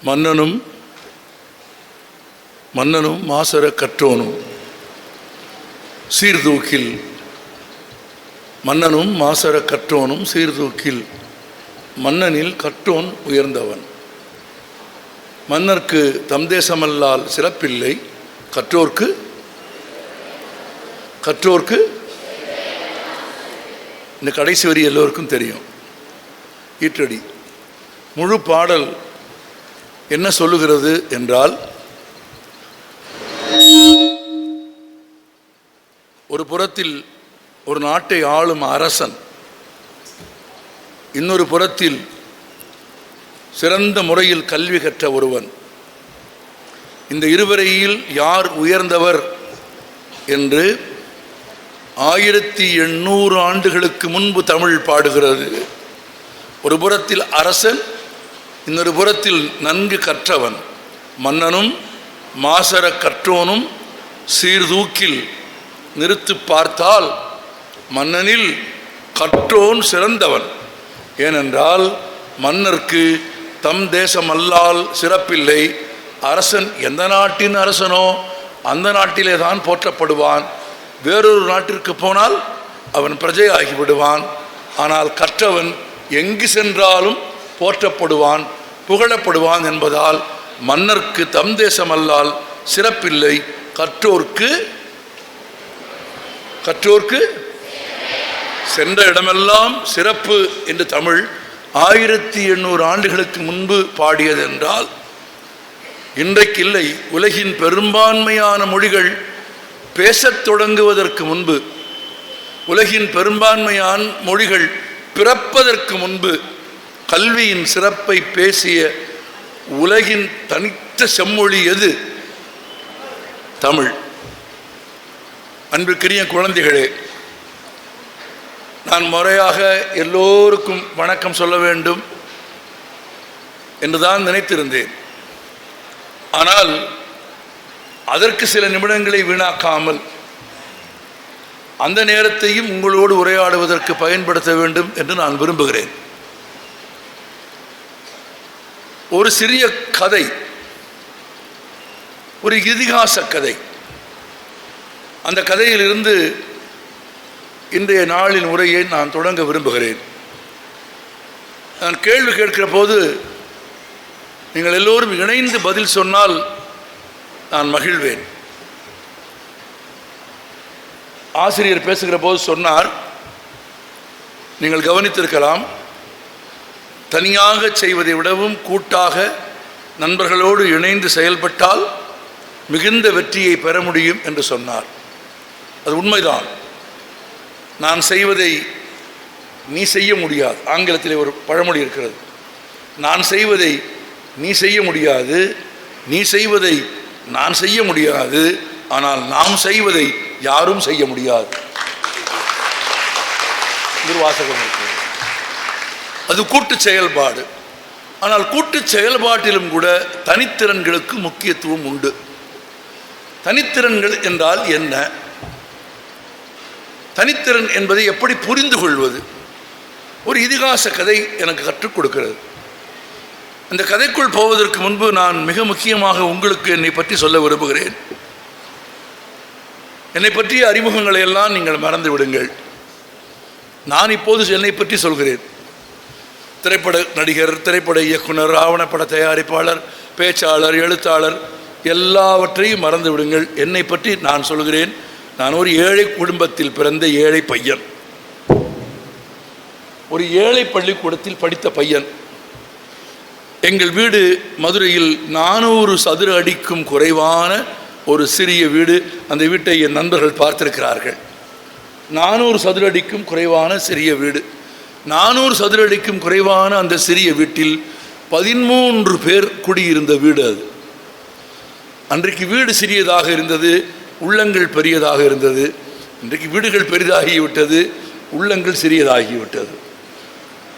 மன்னனும் மாசற கற்றோனும் சீர்தூக்கில் மன்னனும் மாசற கற்றோனும் சீர்தூக்கில் மன்னனில் கற்றோன் உயர்ந்தவன். மன்னர்க்கு தம் தேசமல்லால் சிறப்பில்லை, கற்றோர்க்கு இந்த கடைசி வரி எல்லோருக்கும் தெரியும். ஈற்றடி. முழு பாடல் என்ன சொல்லுகிறது என்றால், ஒரு புறத்தில் ஒரு நாட்டை ஆளும் அரசன், இன்னொரு புறத்தில் சிறந்த முறையில் கல்வி கற்ற ஒருவன். இந்த இருவரையில் யார் உயர்ந்தவர் என்று 1800 ஆண்டுகளுக்கு முன்பு தமிழ் பாடுகிறது. ஒரு புறத்தில் அரசன், இன்னொரு புறத்தில் நன்கு கற்றவன். மன்னனும் மாசற கற்றோனும் சீர்தூக்கில் நிறுத்து பார்த்தால் மன்னனில் கற்றோன் சிறந்தவன். ஏனென்றால் மன்னர்க்கு தம் தேசமல்லால் சிறப்பில்லை. அரசன் எந்த நாட்டின் அரசனோ அந்த நாட்டிலே தான் போற்றப்படுவான். வேறொரு நாட்டிற்கு போனால் அவன் பிரஜையாகி விடுவான். ஆனால் கற்றவன் எங்கு சென்றாலும் போற்றப்படுவான், புகழப்படுவான் என்பதால் மன்னர்க்கு தம் தேசமல்லால் சிறப்பில்லை, கற்றோர்க்கு சென்ற இடமெல்லாம் சிறப்பு என்று தமிழ் 1800 ஆண்டுகளுக்கு முன்பு பாடியதென்றால் இன்றைக்கு இல்லை. உலகின் பெரும்பான்மையான மொழிகள் பேசத் தொடங்குவதற்கு முன்பு, உலகின் பெரும்பான்மையான மொழிகள் பிறப்பதற்கு முன்பு கல்வியின் சிறப்பை பேசிய உலகின் தனித்த செம்மொழி எது? தமிழ். அன்பிற்குரிய குழந்தைகளே, நான் முறையாக எல்லோருக்கும் வணக்கம் சொல்ல வேண்டும் என்றுதான் நினைத்திருந்தேன். ஆனால் அதற்கு சில நிமிடங்களை வீணாக்காமல் அந்த நேரத்தையும் உங்களோடு உரையாடுவதற்கு பயன்படுத்த வேண்டும் என்று நான் விரும்புகிறேன். ஒரு சிறிய கதை, ஒரு இதிகாச கதை. அந்த கதையிலிருந்து இன்றைய நாளின் உரையை நான் தொடங்க விரும்புகிறேன். நான் கேள்வி கேட்கிற போது நீங்கள் எல்லோரும் இணைந்து பதில் சொன்னால் நான் மகிழ்வேன். ஆசிரியர் பேசுகிற போது சொன்னார், நீங்கள் கவனித்திருக்கலாம், தனியாக செய்வதை விடவும் கூட்டாக நண்பர்களோடு இணைந்து செயல்பட்டால் மிகுந்த வெற்றியை பெற முடியும் என்று சொன்னார். அது உண்மைதான். நான் செய்வதை நீ செய்ய முடியாது. ஆங்கிலத்திலே ஒரு பழமொழி இருக்கிறது, நான் செய்வதை நீ செய்ய முடியாது, நீ செய்வதை நான் செய்ய முடியாது, ஆனால் நாம் செய்வதை யாரும் செய்ய முடியாது. வாசகம் இருக்கு. அது கூட்டு செயல்பாடு. ஆனால் கூட்டு செயல்பாட்டிலும் கூட தனித்திறன்களுக்கு முக்கியத்துவம் உண்டு. தனித்திறன்கள் என்றால் என்ன? தனித்திறன் என்பதை எப்படி புரிந்து கொள்வது? ஒரு இதிகாச கதை எனக்கு கற்றுக் கொடுக்கிறது. அந்த கதைக்குள் போவதற்கு முன்பு நான் மிக முக்கியமாக உங்களுக்கு என்னை பற்றி சொல்ல விரும்புகிறேன். என்னை பற்றிய அறிமுகங்களை எல்லாம் நீங்கள் மறந்து விடுங்கள். நான் இப்போது என்னை பற்றி சொல்கிறேன். திரைப்பட நடிகர், திரைப்பட இயக்குனர், ஆவணப்பட தயாரிப்பாளர், பேச்சாளர், எழுத்தாளர் எல்லாவற்றையும் மறந்து விடுங்கள். என்னை பற்றி நான் சொல்கிறேன். நான் ஒரு ஏழை குடும்பத்தில் பிறந்த ஏழை பையன், ஒரு ஏழை பள்ளிக்கூடத்தில் படித்த பையன். எங்கள் வீடு மதுரையில் 400 சதுர அடிக்கும் குறைவான ஒரு சிறிய வீடு. அந்த வீட்டை என் நண்பர்கள் பார்த்திருக்கிறார்கள். 400 சதுர அடிக்கும் குறைவான சிறிய வீடு. 400 சதுர அடிக்கும் குறைவான அந்த சிறிய வீட்டில் 13 பேர் குடியிருந்த வீடு அது. அன்றைக்கு வீடு சிறியதாக இருந்தது, உள்ளங்கள் பெரியதாக இருந்தது. இன்றைக்கு வீடுகள் பெரிதாகிவிட்டது, உள்ளங்கள் சிறியதாகிவிட்டது.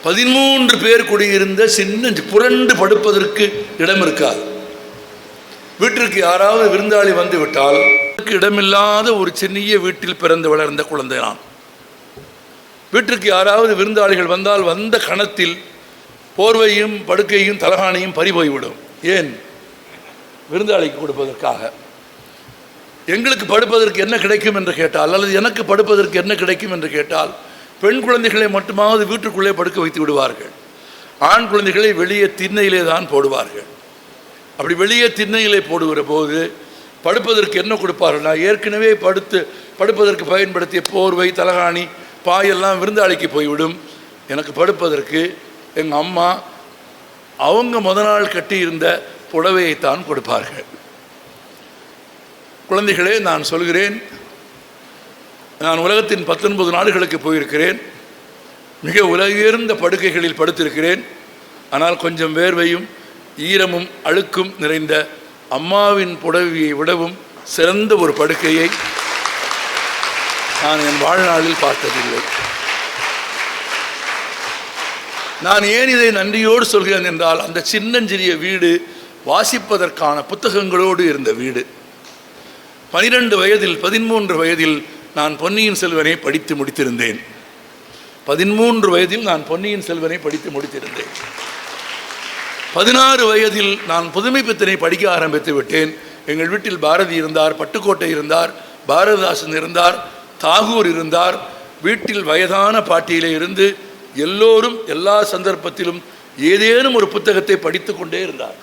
13 பேர் குடியிருந்த சின்ன புரண்டு படுப்பதற்கு இடம் இருக்காது. வீட்டிற்கு யாராவது விருந்தாளி வந்து விட்டால் இடமில்லாத ஒரு சிறிய வீட்டில் பிறந்து வளர்ந்த குழந்தை நான். வீட்டிற்கு யாராவது விருந்தாளிகள் வந்தால் வந்த கணத்தில் போர்வையும் படுக்கையும் தலகாணியும் பறிபோய்விடும். ஏன்? விருந்தாளிக்கு கொடுப்பதற்காக. எங்களுக்கு படுப்பதற்கு என்ன கிடைக்கும் என்று கேட்டால், அல்லது எனக்கு படுப்பதற்கு என்ன கிடைக்கும் என்று கேட்டால், பெண் குழந்தைகளை மட்டுமாவது வீட்டுக்குள்ளே படுக்க வைத்து விடுவார்கள். ஆண் குழந்தைகளை வெளியே திண்ணையிலே தான் போடுவார்கள். அப்படி வெளியே திண்ணையிலே போடுகிற போது படுப்பதற்கு என்ன கொடுப்பார்கள்? நான் ஏற்கனவே படுப்பதற்கு பயன்படுத்திய போர்வை, தலகாணி, பாயெல்லாம் விருந்தாளிக்கு போய்விடும். எனக்கு படுப்பதற்கு எங்கள் அம்மா அவங்க முத நாள் கட்டியிருந்த புடவையைத்தான் கொடுப்பார்கள். குழந்தைகளே, நான் சொல்கிறேன், நான் உலகத்தின் 19 நாடுகளுக்கு போயிருக்கிறேன். மிக உலகுயர்ந்த படுக்கைகளில் படுத்திருக்கிறேன். ஆனால் கொஞ்சம் வேர்வையும் ஈரமும் அழுக்கும் நிறைந்த அம்மாவின் புடவையை விடவும் சிறந்த ஒரு படுக்கையை நான் என் வாழ்நாளில் பார்த்ததில்லை. நான் ஏன் இதை நன்றியோடு சொல்கிறேன் என்றால், அந்த சின்னஞ்சிறிய வீடு வாசிப்பதற்கான புத்தகங்களோடு இருந்த வீடு. 12 வயதில் 13 வயதில் நான் பொன்னியின் செல்வனை படித்து முடித்திருந்தேன். 13 வயதில் நான் பொன்னியின் செல்வனை படித்து முடித்திருந்தேன். 16 வயதில் நான் புதுமை பித்தனை படிக்க ஆரம்பித்து விட்டேன். எங்கள் வீட்டில் பாரதி இருந்தார், பட்டுக்கோட்டை இருந்தார், பாரதிதாசன் இருந்தார், தாகூர் இருந்தார். வீட்டில் வயதான பாட்டியிலே இருந்து எல்லோரும் எல்லா சந்தர்ப்பத்திலும் ஏதேனும் ஒரு புத்தகத்தை படித்து கொண்டே இருந்தார்.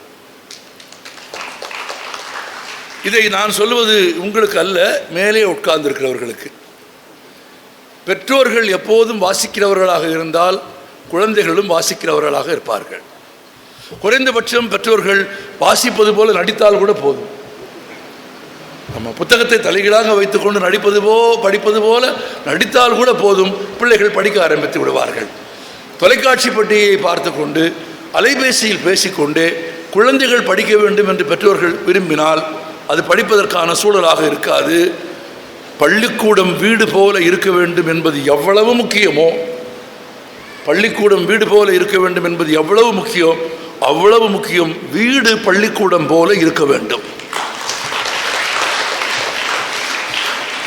இதை நான் சொல்வது உங்களுக்கு அல்ல, மேலே உட்கார்ந்திருக்கிறவர்களுக்கு. பெற்றோர்கள் எப்போதும் வாசிக்கிறவர்களாக இருந்தால் குழந்தைகளும் வாசிக்கிறவர்களாக இருப்பார்கள். குறைந்தபட்சம் பெற்றோர்கள் வாசிப்பது போல நடித்தால் கூட போதும். நம்ம புத்தகத்தை தலைகீழாக வைத்துக்கொண்டு படிப்பது போல நடித்தால் கூட போதும், பிள்ளைகள் படிக்க ஆரம்பித்து விடுவார்கள். தொலைக்காட்சி பெட்டியை பார்த்து கொண்டு அலைபேசியில் பேசிக்கொண்டு குழந்தைகள் படிக்க வேண்டும் என்று பெற்றோர்கள் விரும்பினால் அது படிப்பதற்கான சூழலாக இருக்காது. பள்ளிக்கூடம் வீடு போல இருக்க வேண்டும் என்பது எவ்வளவு முக்கியமோ, பள்ளிக்கூடம் வீடு போல இருக்க வேண்டும் என்பது எவ்வளவு முக்கியம், அவ்வளவு முக்கியம் வீடு பள்ளிக்கூடம் போல இருக்க வேண்டும்.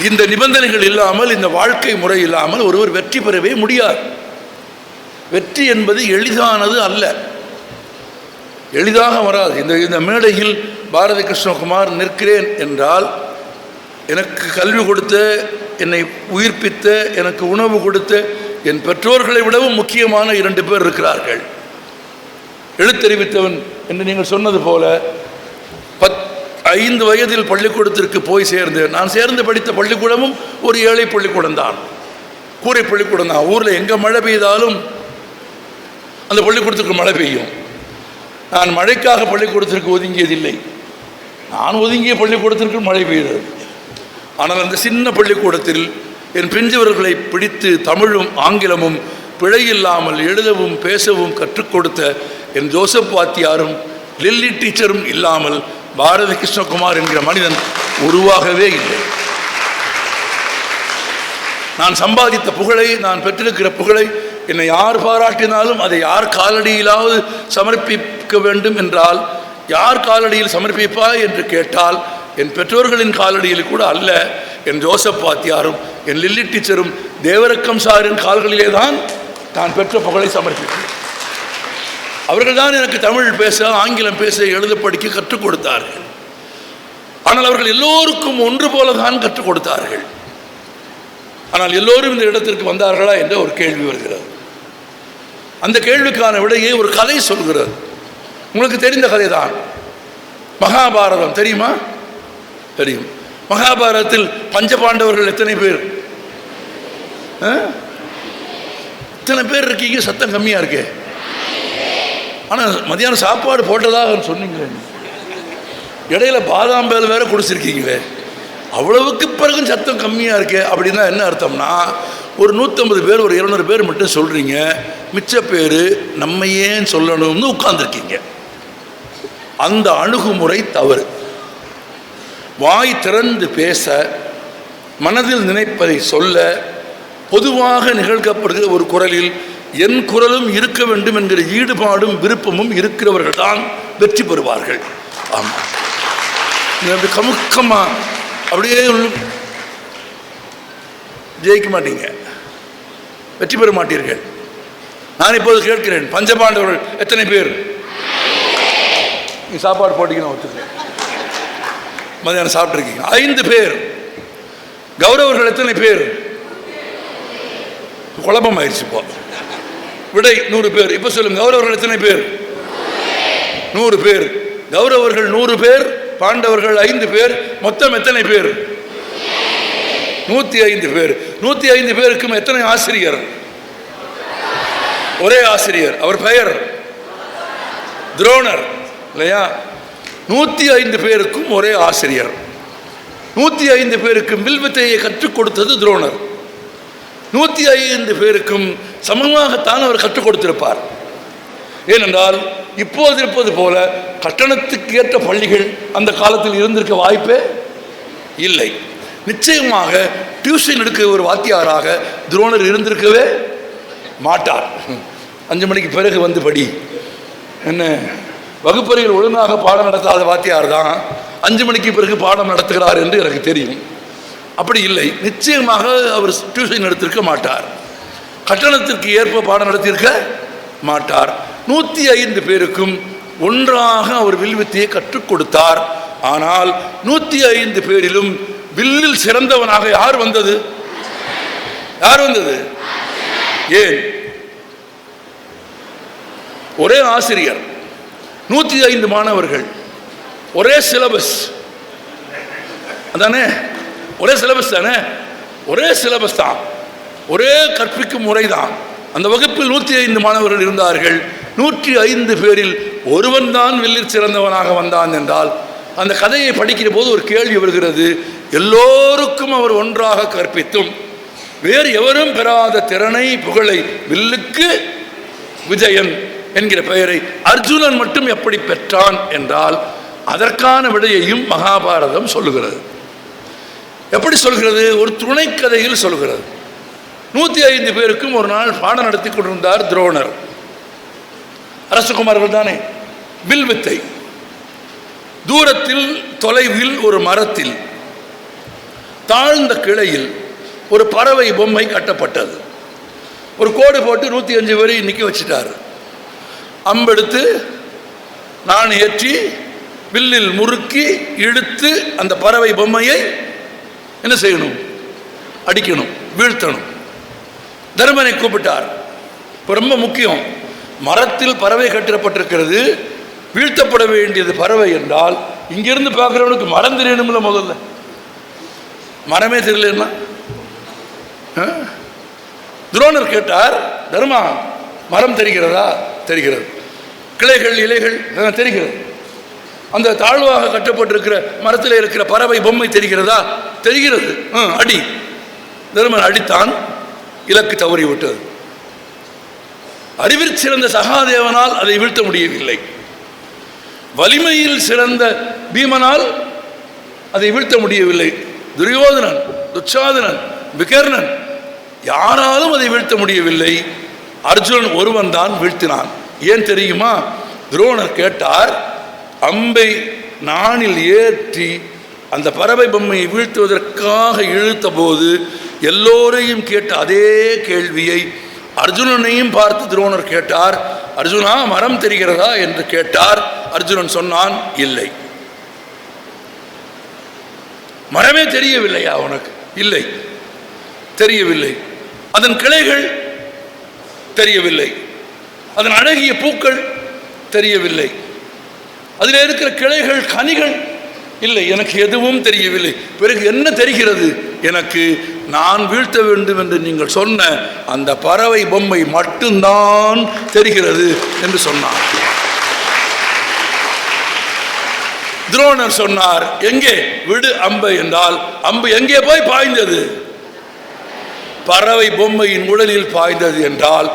இந்த நிபந்தனைகள் இல்லாமல், இந்த வாழ்க்கை முறை இல்லாமல் ஒருவர் வெற்றி பெறவே முடியாது. வெற்றி என்பது எளிதானது அல்ல, எளிதாக வராது. இந்த மேடையில் பாரதி கிருஷ்ணகுமார் நிற்கிறேன் என்றால், எனக்கு கல்வி கொடுத்த, என்னை உயிர்ப்பித்த, எனக்கு உணவு கொடுத்த என் பெற்றோர்களை விடவும் முக்கியமான 2 பேர் இருக்கிறார்கள். எழுத்தறிவித்தவன் என்று நீங்கள் சொன்னது போல 5 வயதில் பள்ளிக்கூடத்திற்கு போய் சேர்ந்தேன். நான் சேர்ந்து படித்த பள்ளிக்கூடமும் ஒரு ஏழை பள்ளிக்கூடம் தான், கூரை பள்ளிக்கூடம் தான். ஊரில் எங்கே மழை பெய்தாலும் அந்த பள்ளிக்கூடத்திற்கு மழை பெய்யும். நான் மழைக்காக பள்ளிக்கூடத்திற்கு ஒதுங்கியதில்லை, நான் ஒதுங்கிய பள்ளிக்கூடத்திற்கு மழை பெய்தது. ஆனால் அந்த சின்ன பள்ளிக்கூடத்தில் என் பிஞ்சவர்களை பிடித்து தமிழும் ஆங்கிலமும் பிழையில்லாமல் எழுதவும் பேசவும் கற்றுக் கொடுத்த என் ஜோசப் வாத்தியாரும் லில்லி டீச்சரும் இல்லாமல் பாரதி கிருஷ்ணகுமார் என்கிற மனிதன் உருவாகவே இல்லை. நான் சம்பாதித்த புகழை, நான் பெற்றிருக்கிற புகழை என்னை யார் பாராட்டினாலும் அதை யார் காலடியிலாவது சமர்ப்பிக்க வேண்டும் என்றால், யார் காலடியில் சமர்ப்பிப்பாய் என்று கேட்டால் என் பெற்றோர்களின் காலடியில் கூட அல்ல, என் ஜோசப் வாத்தியாரும் என் லில்லி டீச்சரும் தேவரக்கம் சாரின் கால்களிலே தான் நான் பெற்ற புகழை சமர்ப்பித்தேன். அவர்கள்தான் எனக்கு தமிழ் பேச, ஆங்கிலம் பேச, எழுத படிக்க கற்றுக் கொடுத்தார்கள். ஆனால் அவர்கள் எல்லோருக்கும் ஒன்று போல தான் கற்றுக் கொடுத்தார்கள். ஆனால் எல்லோரும் இந்த இடத்திற்கு வந்தார்களா என்ற ஒரு கேள்வி வருகிறது. அந்த கேள்விக்கான விடையை ஒரு கதை சொல்கிறது. உங்களுக்கு தெரிந்த கதை தான், மகாபாரதம். தெரியுமா? தெரியும். மகாபாரதத்தில் பஞ்சபாண்டவர்கள் எத்தனை பேர்? இத்தனை பேர் இருக்கீங்க, சத்தம் கம்மியாக இருக்கே. ஆனால் மதியானம் சாப்பாடு போட்டதாக சொன்னீங்களே, இடையில பாதாம் பேல் வேற குடிச்சிருக்கீங்களே, அவ்வளவுக்கு பிறகு சத்தம் கம்மியாக இருக்கே. அப்படின்னா என்ன அர்த்தம்னா, ஒரு 150 பேர், ஒரு 200 பேர் மட்டும் சொல்கிறீங்க, மிச்ச பேர் நம்ம ஏன் சொல்லணும்னு உட்கார்ந்துருக்கீங்க. அந்த அணுகுமுறை தவறு. வாய் திறந்து பேச, மனதில் நினைப்பதை சொல்ல, பொதுவாக நிகழ்க்கப்படுகிற ஒரு குரலில் என் குரலும் இருக்க வேண்டும் என்கிற ஈடுபாடும் விருப்பமும் இருக்கிறவர்கள் தான் வெற்றி பெறுவார்கள். ஆமாம், அப்படி கமுக்கமா அப்படியே ஜெயிக்க மாட்டீங்க, வெற்றி பெற மாட்டீர்கள். நான் இப்போது கேட்கிறேன், பஞ்சபாண்டவர்கள் எத்தனை பேர்? நீ சாப்பாடு போட்டிங்கன்னா ஒத்துக்கிறேன். மதியானம் சாப்பிட்ருக்கீங்க. 5 பேர். கௌரவர்கள் எத்தனை பேர்? குழப்பம் ஆயிடுச்சு. இப்போ விடை 100 பேர். இப்போ சொல்லுங்க, கௌரவர்கள் எத்தனை பேர்? 100 பேர். கௌரவர்கள் 100 பேர், பாண்டவர்கள் 5 பேர், மொத்தம் எத்தனை பேர்? 105 பேர். 105 பேருக்கும் எத்தனை ஆசிரியர்? ஒரே ஆசிரியர். அவர் பெயர் துரோணர் இல்லையா? 105 பேருக்கும் ஒரே ஆசிரியர். 105 பேருக்கும் வில்வித்தையை கற்றுக் கொடுத்தது துரோணர். 105 பேருக்கும் சமமாகத்தான் அவர் கற்றுக் கொடுத்திருப்பார். ஏனென்றால் இப்போது இருப்பது போல கட்டணத்துக்கு ஏற்ற பள்ளிகள் அந்த காலத்தில் இருந்திருக்க வாய்ப்பே இல்லை. நிச்சயமாக டியூஷன் எடுக்க ஒரு வாத்தியாராக துரோணர் இருந்திருக்கவே மாட்டார். 5 மணிக்கு பிறகு வந்து படி என்ன, வகுப்பறையில் ஒழுங்காக பாடம் நடத்தாத வாத்தியார் தான் 5 மணிக்கு பிறகு பாடம் நடத்துகிறார் என்று எனக்கு தெரியும். அப்படி இல்லை, நிச்சயமாக அவர் டியூஷன் எடுத்திருக்க மாட்டார். கட்டணத்திற்கு ஏற்ப பாடம் நடத்தியிருக்க மாட்டார். 105 பேருக்கும் ஒன்றாக அவர் வில்வித்தையை கற்றுக் கொடுத்தார். ஆனால் 105 பேரிலும் வில்லில் சிறந்தவனாக யார் வந்தது? யார் வந்தது? ஏன்? ஒரே ஆசிரியர், 105 மாணவர்கள், ஒரே சிலபஸ் அதானே? ஒரே சிலபஸ் தானே? ஒரே சிலபஸ் தான், ஒரே கற்பிக்கும் முறை தான். அந்த வகுப்பில் 105 மாணவர்கள் இருந்தார்கள். 105 பேரில் ஒருவன் தான் வில்லில் சிறந்தவனாக வந்தான் என்றால் அந்த கதையை படிக்கிற போது ஒரு கேள்வி வருகிறது. எல்லோருக்கும் அவர் ஒன்றாக கற்பித்தும் வேறு எவரும் பெறாத திறனை, புகழை, வில்லுக்கு விஜயன் என்கிற பெயரை அர்ஜுனன் மட்டும் எப்படி பெற்றான் என்றால் அதற்கான விடையையும் மகாபாரதம் சொல்லுகிறது. எப்படி சொல்கிறது? ஒரு துணை கதையில் சொல்கிறது. 105 பேருக்கும் ஒரு நாள் பாடம் நடத்தி கொண்டிருந்தார் துரோணர். அரசகுமார்கள் தானே. வில்வித்தை. தூரத்தில் தொலைவில் ஒரு மரத்தில் தாழ்ந்த கிளையில் ஒரு பறவை பொம்மை கட்டப்பட்டது. ஒரு கோடு போட்டு 105 பேரை நிற்க வச்சுட்டார். அம்பெடுத்து நான் ஏற்றி வில்லில் முறுக்கி இழுத்து அந்த பறவை பொம்மையை என்ன செய்யணும்? அடிக்கணும், வீழ்த்தணும். தர்மனை கூப்பிட்டார். இப்போ ரொம்ப முக்கியம், மரத்தில் பறவை கட்டப்பட்டிருக்கிறது, வீழ்த்தப்பட வேண்டியது பறவை என்றால் இங்கிருந்து பார்க்குறவனுக்கு மரம் தெரியணும்ல. முதல்ல மரமே தெரியலன்னா துரோணர் கேட்டார், தர்மா மரம் தெரிகிறதா? தெரிகிறது. கிளைகள், இலைகள் தெரிகிறது. அந்த தாழ்வாக கட்டப்பட்டிருக்கிற மரத்தில் இருக்கிற பறவை பொம்மை தெரிகிறதா? தெரிகிறது. அடி. தர்மன் அடித்தான். இலக்கு தவறி விட்டது. அறிவில் சிறந்த சகாதேவனால் அதை வீழ்த்த முடியவில்லை. வலிமையில் சிறந்த பீமனால் அதை வீழ்த்த முடியவில்லை. துரியோதனன், துச்சாதனன், விகர்ணன் யாராலும் அதை வீழ்த்த முடியவில்லை. அர்ஜுனன் ஒருவன் தான் வீழ்த்தினான். ஏன் தெரியுமா? துரோணர் கேட்டார், அம்பை நாணில் ஏற்றி அந்த பறவை பொம்மையை வீழ்த்துவதற்காக இழுத்த போது எல்லோரையும் கேட்ட அதே கேள்வியை அர்ஜுனனையும் பார்த்து துரோணர் கேட்டார். அர்ஜுனா மரம் தெரிகிறதா என்று கேட்டார். அர்ஜுனன் சொன்னான், இல்லை. மரமே தெரியவில்லையா உனக்கு? இல்லை, தெரியவில்லை. அதன் கிளைகள் தெரியவில்லை, அதன் அழகிய பூக்கள் தெரியவில்லை, அதில் இருக்கிற கிளைகள், கனிகள் இல்லை, எனக்கு எதுவும் தெரியவில்லை. பிறகு என்ன தெரிகிறது எனக்கு? நான் வீழ்த்த வேண்டும் என்று நீங்கள் சொன்ன அந்த பறவை பொம்மை மட்டும்தான் தெரிகிறது என்று சொன்னார். துரோணர் சொன்னார், எங்கே? விடு அம்பை என்றால் அம்பு எங்கே போய் பாய்ந்தது? பறவை பொம்மையின் உடலில் பாய்ந்தது என்றால்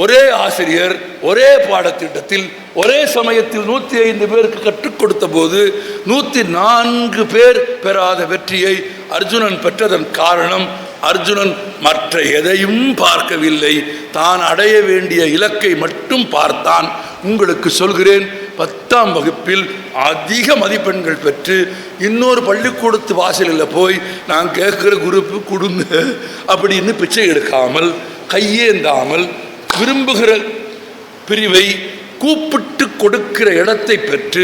ஒரே ஆசிரியர் ஒரே பாடத்திட்டத்தில் ஒரே சமயத்தில் 105 பேருக்கு கற்றுக் கொடுத்த போது 104 பேர் பெறாத வெற்றியை அர்ஜுனன் பெற்றதன் காரணம், அர்ஜுனன் மற்ற எதையும் பார்க்கவில்லை, தான் அடைய வேண்டிய இலக்கை மட்டும் பார்த்தான். உங்களுக்கு சொல்கிறேன், 10ஆம் வகுப்பில் அதிக மதிப்பெண்கள் பெற்று இன்னொரு பள்ளிக்கூடத்து வாசலில் போய் நான் கேட்குற குரூப்பு கொடுங்க அப்படின்னு பிச்சை எடுக்காமல், கையேந்தாமல், விரும்புகிற பிரிவை கூப்பிட்டு கொடுக்கிற இடத்தை பெற்று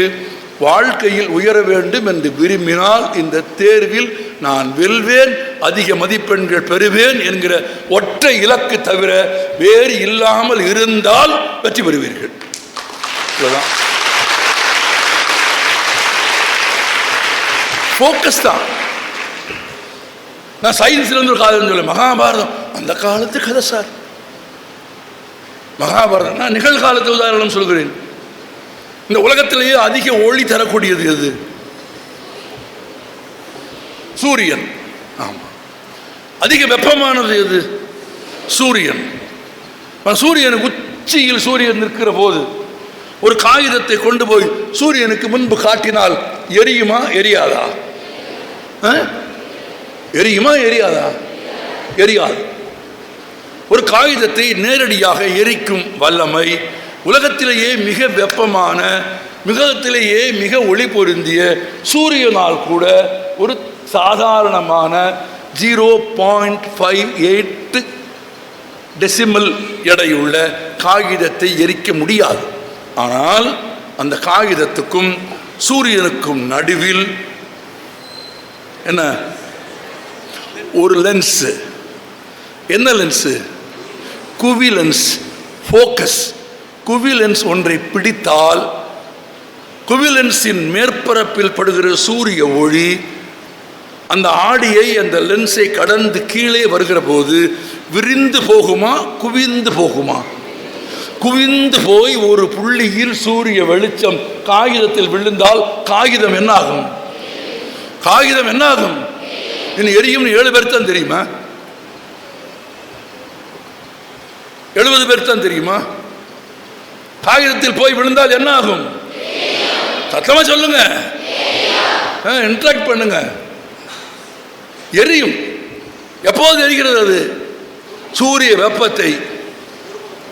வாழ்க்கையில் உயர வேண்டும் என்று விரும்பினால் இந்த தேர்வில் நான் வெல்வேன், அதிக மதிப்பெண்கள் பெறுவேன் என்கிற ஒற்றை இலக்கு தவிர வேறு இல்லாமல் இருந்தால் வெற்றி பெறுவீர்கள். ஃபோக்கஸ் தான். நான் சயின்ஸ்ல இருந்து ஒரு காலம் சொல்ல, மகாபாரதம் அந்த காலத்து கதை சார். மகாபாரதம் நான் நிகழ்காலத்து உதாரணம் சொல்கிறேன். இந்த உலகத்திலேயே அதிக ஒளி தரக்கூடியது எது? சூரியன். ஆமா. அதிக வெப்பமானது எது? சூரியன். சூரியனுக்கு உச்சியில் சூரியன் நிற்கிற போது ஒரு காகிதத்தை கொண்டு போய் சூரியனுக்கு முன்பு காட்டினால் எரியுமா எரியாதா? எரியுமா எரியாதா? எரியாது. ஒரு காகிதத்தை நேரடியாக எரிக்கும் வல்லமை உலகத்திலேயே மிக வெப்பமான, மிகத்திலேயே மிக ஒளி பொருந்திய சூரியனால் கூட ஒரு சாதாரணமான 0.58 டெசிமல் எடையுள்ள காகிதத்தை எரிக்க முடியாது. ஆனால் அந்த காகிதத்துக்கும் சூரியனுக்கும் நடுவில் என்ன? ஒரு லென்ஸ். என்ன லென்ஸு? குவி லென்ஸ், ஃபோக்கஸ். குவி லென்ஸ் ஒன்றை பிடித்தால் குவி லென்ஸின் மேற்பரப்பில் படுகிற சூரிய ஒளி அந்த ஆடியை, அந்த லென்ஸை கடந்து கீழே வருகிற போது விரிந்து போகுமா குவிந்து போகுமா? குவிந்து போய் ஒரு புள்ளியில் சூரிய வெளிச்சம் காகிதத்தில் விழுந்தால் காகிதம் என்ன ஆகும்? காகிதம் என்ன ஆகும்? இன்னும் எரியும் 7 பேர் தான் தெரியுமா? 70 பேர் தான் தெரியுமா? காகிதத்தில் போய் விழுந்தால் என்ன ஆகும்? சத்தமா சொல்லுங்க, இன்டராக்ட் பண்ணுங்க. எரியும். எப்போது எரிகிறது? அது சூரிய வெப்பத்தை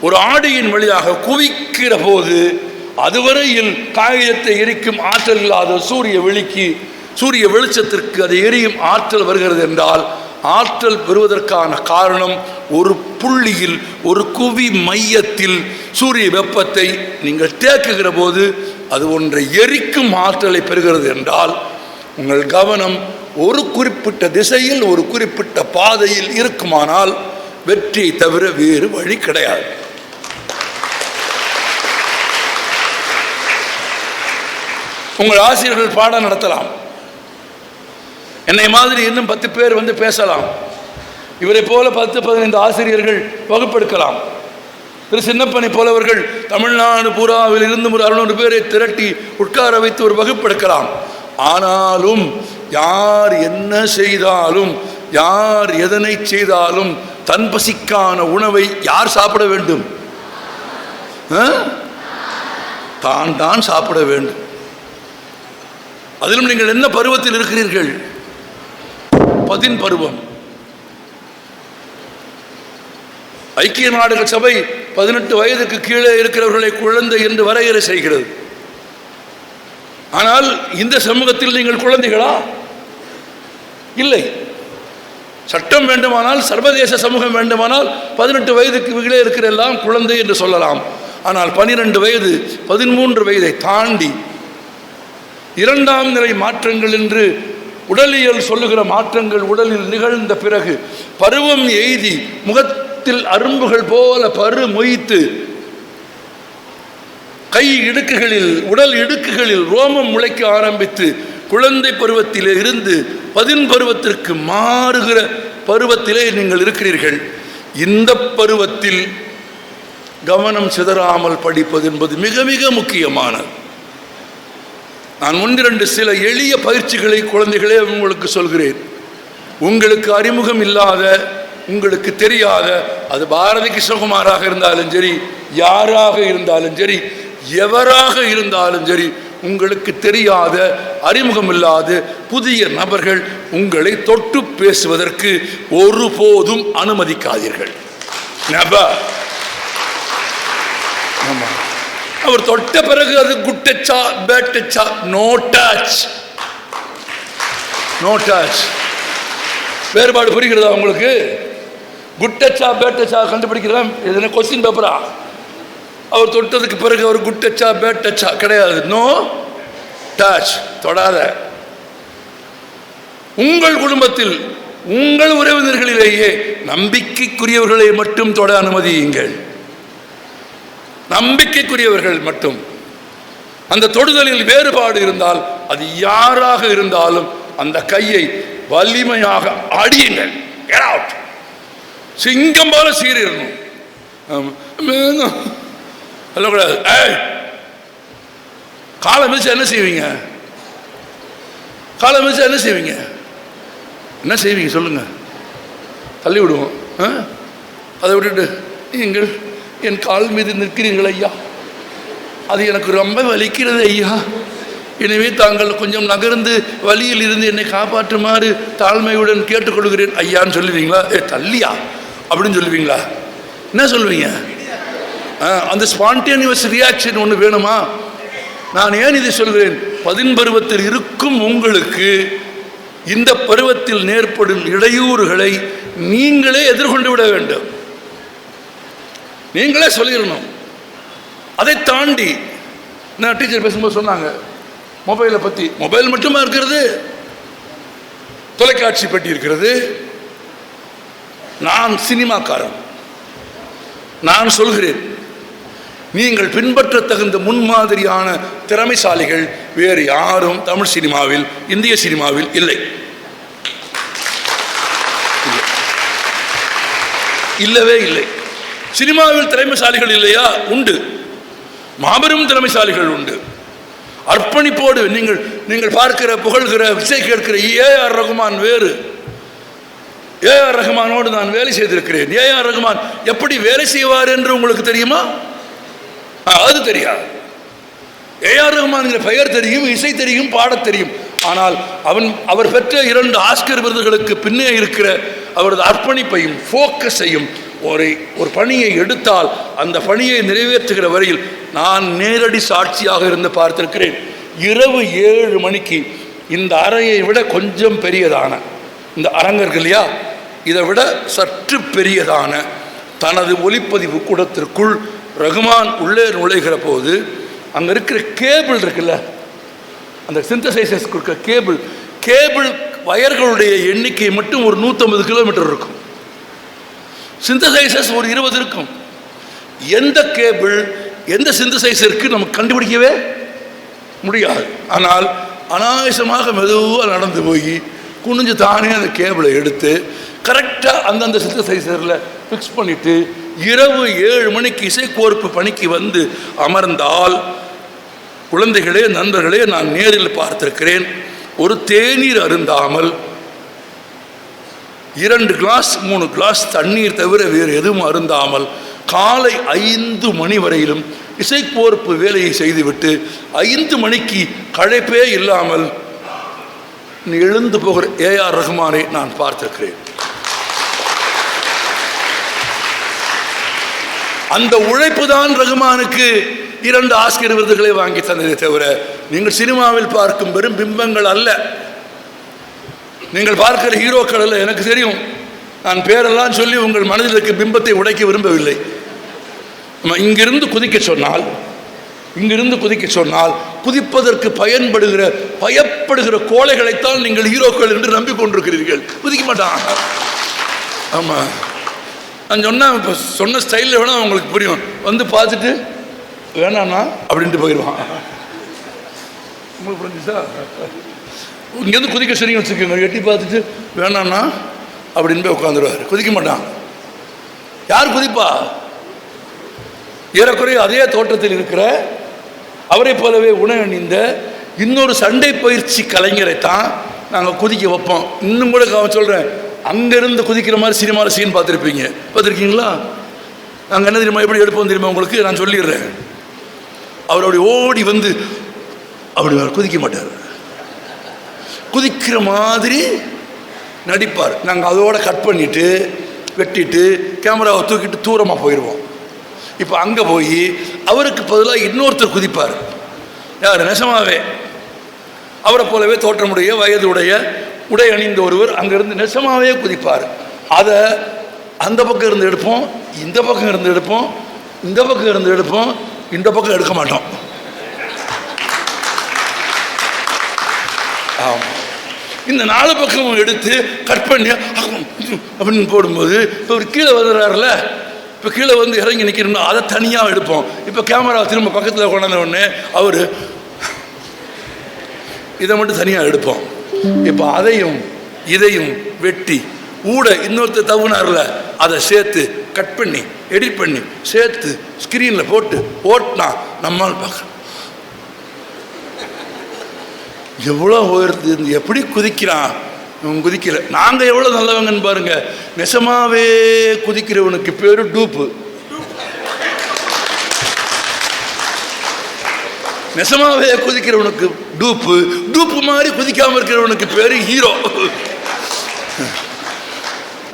ஒரு ஆடியின் வழியாக குவிக்கிற போது அதுவரையில் காகிதத்தை எரிக்கும் ஆற்றல் இல்லாத சூரிய வெளிச்சத்திற்கு அது எரியும் ஆற்றல் வருகிறது என்றால், ஆற்றல் பெறுவதற்கான காரணம் ஒரு புள்ளியில், ஒரு குவி மையத்தில் சூரிய வெப்பத்தை நீங்கள் தேக்குகிற போது அது ஒன்றை எரிக்கும் ஆற்றலை பெறுகிறது என்றால், உங்கள் கவனம் ஒரு குறிப்பிட்ட திசையில், ஒரு குறிப்பிட்ட பாதையில் இருக்குமானால் வெற்றியை தவிர வேறு வழி கிடையாது. உங்கள் ஆசிரியர்கள் பாடம் நடத்தலாம். என்னை மாதிரி இன்னும் 10 பேர் வந்து பேசலாம். இவரை போல 10-15 ஆசிரியர்கள் வகுப்பெடுக்கலாம். திரு சின்னப்பனை போலவர்கள் தமிழ்நாடு பூராவில் இருந்து ஒரு 600 பேரை திரட்டி உட்கார வைத்து ஒரு வகுப்பெடுக்கலாம். ஆனாலும் யார் என்ன செய்தாலும், யார் எதனை செய்தாலும் தன் பசிக்கான உணவை யார் சாப்பிட வேண்டும்? தான் தான் சாப்பிட வேண்டும். அதிலும் நீங்கள் என்ன பருவத்தில் இருக்கிறீர்கள்? 10 பருவம். ஐக்கிய நாடுகள் சபை 18 வயதுக்கு கீழே இருக்கிறவர்களை குழந்தை என்று வரையறை செய்கிறது. ஆனால் இந்த சமூகத்தில் நீங்கள் குழந்தைகளா? இல்லை. சட்டம் வேண்டுமானால், சர்வதேச சமூகம் வேண்டுமானால் 18 வயதுக்கு கீழே இருக்கிற எல்லாம் குழந்தை என்று சொல்லலாம். ஆனால் 12 வயது 13 வயதை தாண்டி 2ஆம் நிலை மாற்றங்கள் என்று உடலியல் சொல்லுகிற மாற்றங்கள் உடலில் நிகழ்ந்த பிறகு பருவம் எய்தி முகத்தில் அரும்புகள் போல பரு மொய்த்து கை இடுக்குகளில், உடல் இடுக்குகளில் ரோமம் முளைக்க ஆரம்பித்து குழந்தை பருவத்திலே இருந்து 10 பருவத்திற்கு மாறுகிற பருவத்திலே நீங்கள் இருக்கிறீர்கள். இந்த பருவத்தில் கவனம் சிதறாமல் படிப்பது என்பது மிக மிக முக்கியமானது. நான் 1-2 சில எளிய பயிற்சிகளை குழந்தைகளே உங்களுக்கு சொல்கிறேன். உங்களுக்கு அறிமுகம் இல்லாத, உங்களுக்கு தெரியாத, அது பாரதி கிருஷ்ணகுமாராக இருந்தாலும் சரி, யாராக இருந்தாலும் சரி, எவராக இருந்தாலும் சரி, உங்களுக்கு தெரியாத, அறிமுகம் இல்லாத புதிய நபர்கள் உங்களை தொட்டு பேசுவதற்கு ஒருபோதும் அனுமதிக்காதீர்கள். அவர் தொட்ட பிறகு அது குட் டச்சா பேட் டச்சா? No touch, no touch. வேறுபாடு புரிகிறதா உங்களுக்கு? குட் டச்சா பேட் டச்சா கண்டுபிடிக்கிறதா எதுனா கொஸ்டின் பேப்பரா? அவர் தொட்டதுக்கு பிறகு அவர் குட் டச்சா பேட் டச்சா கிடையாது. நோ டச், தொடாத. உங்கள் குடும்பத்தில் உங்கள் உறவினர்களிலேயே நம்பிக்கைக்குரியவர்களை மட்டும் தொட அனுமதியுங்கள். நம்பிக்கைக்குரியவர்கள் மட்டும். அந்த தொடுதலில் வேறுபாடு இருந்தால் அது யாராக இருந்தாலும் அந்த கையை வலிமையாக அடியுங்கள். சிங்கம் போல சீரிடணும். சொல்லக்கூடாது. காலை மிதிச்சா என்ன செய்வீங்க? காலை மிதிச்சா என்ன செய்வீங்க? என்ன செய்வீங்க சொல்லுங்க? தள்ளி விடுவோம். அதை விட்டுட்டு நீங்கள் என் கால் மீது நிற்கிறீர்கள் ஐயா, அது எனக்கு ரொம்ப வலிக்கிறது ஐயா, எனவே தாங்கள் கொஞ்சம் நகர்ந்து வழியில் இருந்து என்னை காப்பாற்றுமாறு தாழ்மையுடன் கேட்டுக்கொள்கிறேன் ஐயான்னு சொல்லுவீங்களா? தள்ளியா அப்படின்னு சொல்லுவீங்களா? என்ன சொல்லுவீங்க? அந்த ஸ்பான்டேனியஸ் ரியாக்ஷன் ஒன்று வேணுமா? நான் ஏன் இதை சொல்கிறேன்? 10 பருவத்தில் இருக்கும் உங்களுக்கு இந்த பருவத்தில் நேர்படும் இடையூறுகளை நீங்களே எதிர்கொண்டு விட வேண்டும். நீங்களே சொல்லிடணும். அதை தாண்டி நான் டீச்சர் பேசும்போது சொன்னாங்க மொபைலை பற்றி. மொபைல் மட்டுமா இருக்கிறது? தொலைக்காட்சி பெட்டி இருக்கிறது. நான் சினிமாக்காரன். நான் சொல்கிறேன், நீங்கள் பின்பற்ற தகுந்த முன்மாதிரியான திறமைசாலிகள் வேறு யாரும் தமிழ் சினிமாவில், இந்திய சினிமாவில் இல்லை. இல்லவே இல்லை. சினிமாவில் திறமைசாலிகள் இல்லையா? உண்டு. மாபெரும் திறமைசாலிகள் உண்டு. அர்ப்பணிப்போடு நீங்கள் பார்க்கிற, புகழ்கிற, இசை கேட்கிற ஏ.ஆர். ரகுமான் வேறு. ஏ.ஆர். ரகுமானோடு நான் வேலை செய்திருக்கிறேன். ஏ.ஆர். ரகுமான் எப்படி வேலை செய்வார் என்று உங்களுக்கு தெரியுமா? அது தெரியாது. ஏ.ஆர். ரகுமான் பெயர் தெரியும், இசை தெரியும், பாடத் தெரியும். ஆனால் அவர் பெற்ற 2 ஆஸ்கர் விருதுகளுக்கு பின்னே இருக்கிற அவரது அர்ப்பணிப்பையும் ஃபோக்கஸையும், ஒரு பணியை எடுத்தால் அந்த பணியை நிறைவேற்றுகிற வரையில் நான் நேரடி சாட்சியாக இருந்து பார்த்திருக்கிறேன். இரவு 7 மணிக்கு இந்த அறையை விட கொஞ்சம் பெரியதான இந்த அரங்கர்கள் இல்லையா, இதை விட சற்று பெரியதான தனது ஒளிப்பதிவு கூடத்திற்குள் ரகுமான் உள்ளே நுழைகிற போது அங்கே இருக்கிற கேபிள் இருக்குல்ல, அந்த சிந்தசைசர்ஸ் கொடுக்குற கேபிள் வயர்களுடைய எண்ணிக்கை மட்டும் ஒரு 150 கிலோமீட்டர் இருக்கும். சிந்தசைசர்ஸ் ஒரு 20 இருக்கும். எந்த கேபிள் எந்த சிந்தசைசருக்கு நமக்கு கண்டுபிடிக்கவே முடியாது. ஆனால் அனாயசமாக மெதுவாக நடந்து போய் குனிஞ்சு தானே அந்த கேபிளை எடுத்து கரெக்டாக அந்தந்த சிந்தசைசரில் ஃபிக்ஸ் பண்ணிவிட்டு இரவு 7 மணிக்கு இசைக்கோர்ப்பு பணிக்கு வந்து அமர்ந்தால், குழந்தைகளே, நண்பர்களே, நான் நேரில் பார்த்திருக்கிறேன், ஒரு தேநீர் அருந்தாமல் 2 கிளாஸ் 3 கிளாஸ் தண்ணீர் தவிர வேறு எதுவும் அருந்தாமல் காலை 5 மணி வரையிலும் இசைக்கோர்ப்பு வேலையை செய்துவிட்டு 5 மணிக்கு களைப்பே இல்லாமல் எழுந்து போகிற ஏ.ஆர். ரகுமானை நான் பார்த்திருக்கிறேன். அந்த உழைப்பு தான் ரகுமானுக்கு 2 ஆஸ்கர் விருதுகளை வாங்கி தந்ததை தவிர நீங்கள் சினிமாவில் பார்க்கும் வெறும் பிம்பங்கள் அல்ல. நீங்கள் பார்க்கிற ஹீரோக்கள் அல்ல. எனக்கு தெரியும், நான் பேரெல்லாம் சொல்லி உங்கள் மனதில் இருக்க பிம்பத்தை உடைக்க விரும்பவில்லை. நம்ம இங்கிருந்து குதிக்க சொன்னால் குதிப்பதற்கு பயப்படுகிற கோழைகளைத்தான் நீங்கள் ஹீரோக்கள் என்று நம்பிக்கொண்டிருக்கிறீர்கள். குதிக்க மாட்டான். ஆமாம், நான் இப்போ சொன்ன ஸ்டைலில் வேணால் உங்களுக்கு புரியும். வந்து பார்த்துட்டு வேணாண்ணா அப்படின்ட்டு போயிடுவான். உங்களுக்கு புரிஞ்சுச்சா? இங்கேருந்து குதிக்க சரிங்க வச்சுக்கோங்க, எட்டி பார்த்துட்டு வேணாண்ணா அப்படின்னு போய் உட்காந்துருவார். குதிக்க மாட்டான். யார் குதிப்பா? ஏறக்குறைய அதே தோற்றத்தில் இருக்கிற, அவரை போலவே உணவணிந்த இன்னொரு சண்டை பயிற்சி கலைஞரைத்தான் நாங்கள் குதிக்க வைப்போம். இன்னும் கூட சொல்கிறேன், அங்கேருந்து குதிக்கிற மாதிரி சினிமாவில் சீன் பார்த்துருக்கீங்களா? நாங்கள் என்ன தெரியுமா எப்படி எடுப்போம் தெரியுமா உங்களுக்கு? நான் சொல்லிடுறேன். அவர் அப்படி ஓடி வந்து அப்படி குதிக்க மாட்டார், குதிக்கிற மாதிரி நடிப்பார். நாங்கள் அதோட கட் பண்ணிவிட்டு வெட்டிட்டு கேமராவை தூக்கிட்டு தூரமாக போயிடுவோம். இப்போ அங்கே போய் அவருக்கு பதிலாக இன்னொருத்தர் குதிப்பார். யார்? நெசமாவே அவரை போலவே தோற்றமுடைய வயதுடைய உடை அணிந்த ஒருவர் அங்கேருந்து நெசமாவே குதிப்பார். அதை அந்த பக்கம் இருந்து எடுப்போம், இந்த பக்கம் இருந்து எடுப்போம், இந்த பக்கம் இருந்து எடுப்போம், இந்த பக்கம் எடுக்க மாட்டோம். ஆமாம். இந்த 4 பக்கமும் எடுத்து கட் பண்ணி அப்படின்னு போடும்போது இப்போ ஒரு கீழே வந்துடுறாருல, இப்போ கீழே வந்து இறங்கி நிற்கணும்னா அதை தனியாக எடுப்போம். இப்போ கேமரா திரும்ப பக்கத்தில் கொண்டாந்த உடனே அவர் இதை மட்டும் தனியாக எடுப்போம். இப்போ அதையும் இதையும் வெட்டி ஊட இன்னொருத்தர் தவுனார்ல அதை சேர்த்து கட் பண்ணி எடிட் பண்ணி சேர்த்து ஸ்க்ரீனில் போட்டு ஓட்டினா நம்மால் பார்க்கணும் எவ்வளோ உயர்த்து, எப்படி குதிக்கிறான். குதிக்கல. நாங்கள் எவ்வளோ நல்லவங்கன்னு பாருங்க. நெசமாவே குதிக்கிறவனுக்கு பேரு டூப்பு. நெசமாவே குதிக்கிறவனுக்கு டூப்பு. டூப்பு மாதிரி குதிக்காம இருக்கிறவனுக்கு பேரு ஹீரோ.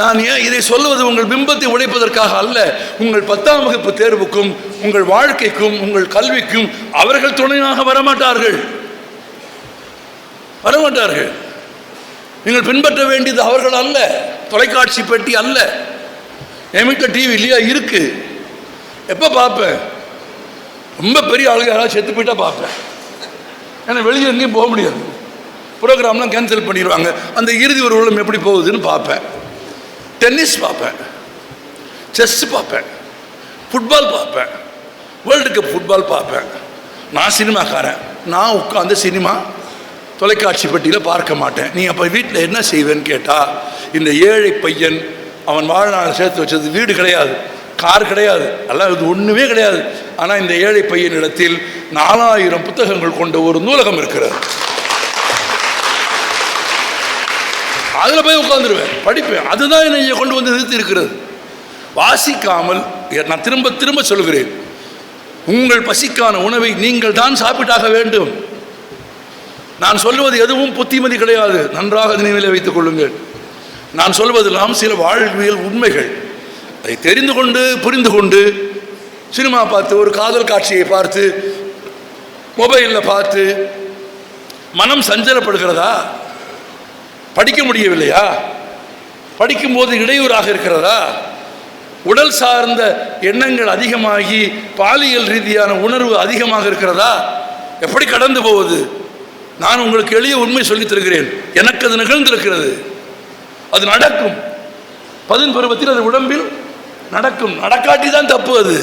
நான் ஏன் இதை சொல்லுவது உங்கள் பிம்பத்தை உடைப்பதற்காக அல்ல. உங்கள் 10ஆம் வகுப்பு தேர்வுக்கும் உங்கள் வாழ்க்கைக்கும் உங்கள் கல்விக்கும் அவர்கள் துணையாக வரமாட்டார்கள். நீங்கள் பின்பற்ற வேண்டியது அவர்கள் அல்ல. தொலைக்காட்சி பெட்டி அல்ல. எமிட்ட டிவி இல்லையா இருக்கு. எப்போ பார்ப்பேன்? ரொம்ப பெரிய ஆளுங்க யாராவது செத்து போயிட்டா பார்ப்பேன். ஏன்னா வெளியே எங்கேயும் போக முடியாது. ப்ரோக்ராம்லாம் கேன்சல் பண்ணிடுவாங்க. அந்த இறுதி ஒரு உலகம் எப்படி போகுதுன்னு பார்ப்பேன். டென்னிஸ் பார்ப்பேன், செஸ் பார்ப்பேன், ஃபுட்பால் பார்ப்பேன், வேர்ல்டு கப் ஃபுட்பால் பார்ப்பேன். நான் சினிமாக்காரன். நான் உட்காந்து சினிமா தொலைக்காட்சி பெட்டியில் பார்க்க மாட்டேன். நீ அப்போ வீட்டில் என்ன செய்வேன்னு கேட்டால், இந்த ஏழை பையன் அவன் வாழ்நாள் சேர்த்து வச்சது வீடு கிடையாது, கார் கிடையாது, எல்லாம் இது ஒன்றுமே கிடையாது. ஆனால் இந்த ஏழை பையனிடத்தில் 4000 புத்தகங்கள் கொண்ட ஒரு நூலகம் இருக்கிறது. அதில் போய் உட்காந்துருவேன், படிப்பேன். அதுதான் என்னை கொண்டு வந்து நிறுத்தி இருக்கிறது. வாசிக்காமல், நான் திரும்ப திரும்ப சொல்கிறேன், உங்கள் பசிக்கான உணவை நீங்கள் தான் சாப்பிட்டாக வேண்டும். நான் சொல்லுவது எதுவும் புத்திமதி கிடையாது. நன்றாக நினைவில் வைத்துக் கொள்ளுங்கள். நான் சொல்வதெல்லாம் சில வாழ்வியல் உண்மைகள். அதை தெரிந்து கொண்டு புரிந்து கொண்டு சினிமா பார்த்து, ஒரு காதல் காட்சியை பார்த்து, மொபைலில் பார்த்து மனம் சஞ்சலப்படுகிறதா? படிக்க முடியவில்லையா? படிக்கும்போது இடையூறாக இருக்கிறதா? உடல் சார்ந்த எண்ணங்கள் அதிகமாகி பாலியல் ரீதியான உணர்வு அதிகமாக இருக்கிறதா? எப்படி கடந்து போவது? நான் உங்களுக்கு எளிய உண்மை சொல்லித் தருகிறேன். எனக்கு அது நிகழ்ந்திருக்கிறது. அது நடக்கும். 10 பருவத்தில் அது உடம்பில் நடக்கும். நடக்காட்டி தான் தப்பு. அது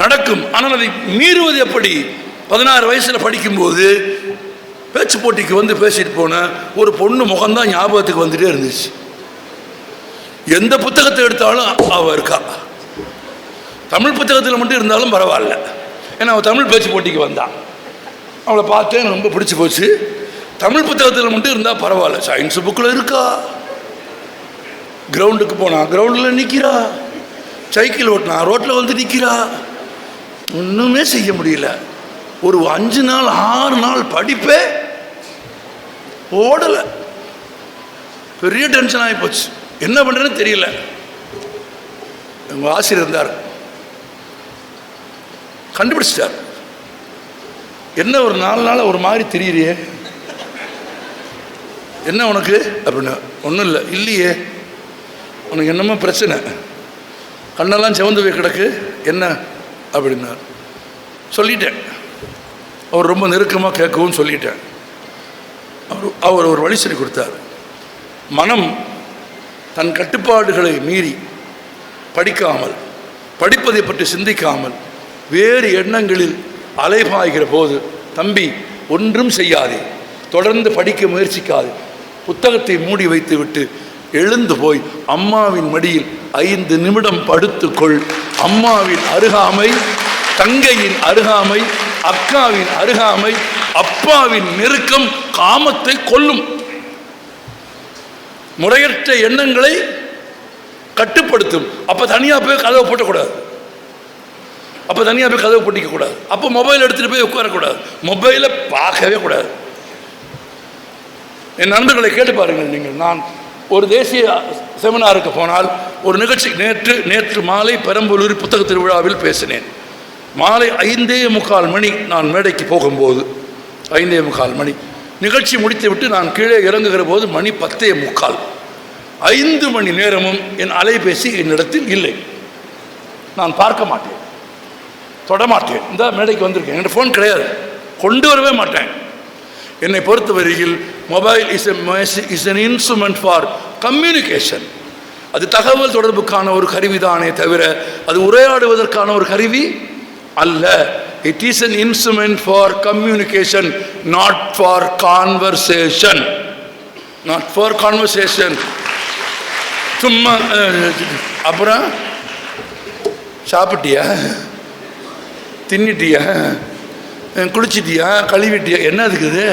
நடக்கும். ஆனால் அதை மீறுவது எப்படி? 16 வயசில் படிக்கும்போது பேச்சு போட்டிக்கு வந்து பேசிட்டு போன ஒரு பொண்ணு முகம்தான் ஞாபகத்துக்கு வந்துட்டே இருந்துச்சு. எந்த புத்தகத்தை எடுத்தாலும் அவள் இருக்கா. தமிழ் புத்தகத்தில் மட்டும் இருந்தாலும் பரவாயில்ல. ஏன்னா அவள் தமிழ் பேச்சு போட்டிக்கு வந்தான். அவளை பார்த்தேன், எனக்கு ரொம்ப பிடிச்சி போச்சு. தமிழ் புத்தகத்தில் மட்டும் இருந்தால் பரவாயில்ல. சயின்ஸ் புக்கில் இருக்கா. கிரவுண்டுக்கு போனா கிரவுண்டில் நிற்கிறா. சைக்கிள் ஓட்டினா ரோட்டில் வந்து நிற்கிறா. ஒன்றுமே செய்ய முடியல. ஒரு 5 நாள் 6 நாள் படிப்பே ஓடலை. பெரிய டென்ஷன் ஆகி போச்சு. என்ன பண்ணுறதுன்னு தெரியல. எங்கள் ஆசிரியர் இருந்தார், கண்டுபிடிச்சிட்டார். என்ன ஒரு 4 நாள் ஒரு மாதிரி தெரியலையே, என்ன உனக்கு அப்படின்னு. ஒன்றும் இல்லை. இல்லையே, உனக்கு என்னமோ பிரச்சனை, கண்ணெல்லாம் சிவந்து போய் கிடக்கு, என்ன அப்படின்னார். சொல்லிட்டேன். அவர் ரொம்ப நெருக்கமாக கேட்கவும் சொல்லிட்டேன். அவர் ஒரு வழி சொல்லி கொடுத்தார். மனம் தன் கட்டுப்பாடுகளை மீறி படிக்காமல், படிப்பதை பற்றி சிந்திக்காமல் வேறு எண்ணங்களில் அலைபாய்கிற போது, தம்பி ஒன்றும் செய்யாதே, தொடர்ந்து படிக்க முயற்சிக்காது, புத்தகத்தை மூடி வைத்து விட்டு எழுந்து போய் அம்மாவின் மடியில் 5 நிமிடம் படுத்துக்கொள். அம்மாவின் அருகாமை, தங்கையின் அருகாமை, அக்காவின் அருகாமை, அப்பாவின் நெருக்கம் காமத்தை கொல்லும். முறையற்ற எண்ணங்களை கட்டுப்படுத்தும். அப்போ தனியாக போய் கதவை போட்டக்கூடாது. அப்போ தனியாக போய் கதவை போட்டிக்க கூடாது. அப்போ மொபைல் எடுத்துகிட்டு போய் உட்காரக்கூடாது. மொபைலை பார்க்கவே கூடாது. என் நண்பர்களை கேட்டு பாருங்கள் நீங்கள். நான் ஒரு தேசிய செமினாருக்கு போனால், ஒரு நிகழ்ச்சி நேற்று மாலை பெரம்பலூர் புத்தக திருவிழாவில் பேசினேன். மாலை 5:45 மணி நான் மேடைக்கு போகும்போது, 5:45 மணி நிகழ்ச்சி முடித்து விட்டு நான் கீழே இறங்குகிற போது மணி 10:45. 5 மணி நேரமும் என் அலைபேசி என்னிடத்தில் இல்லை. நான் பார்க்க மாட்டேன், தொடமாட்டேன். இந்த மேடைக்கு வந்திருக்கேன், என்னோட ஃபோன் கிடையாது, கொண்டு வரவே மாட்டேன். என்னை பொறுத்தவரையில் mobile is an instrument for communication. அது தகவல் தொடர்புக்கான ஒரு கருவிதானே தவிர அது உரையாடுவதற்கான ஒரு கருவி அல்ல. It is an instrument for communication, not for conversation. Not for conversation. சும்மா அப்புறம் சாப்பிட்டியா, தின்னிட்டியா, குளிச்சிட்டியா, கழுவிட்டியா, என்ன இருக்குது,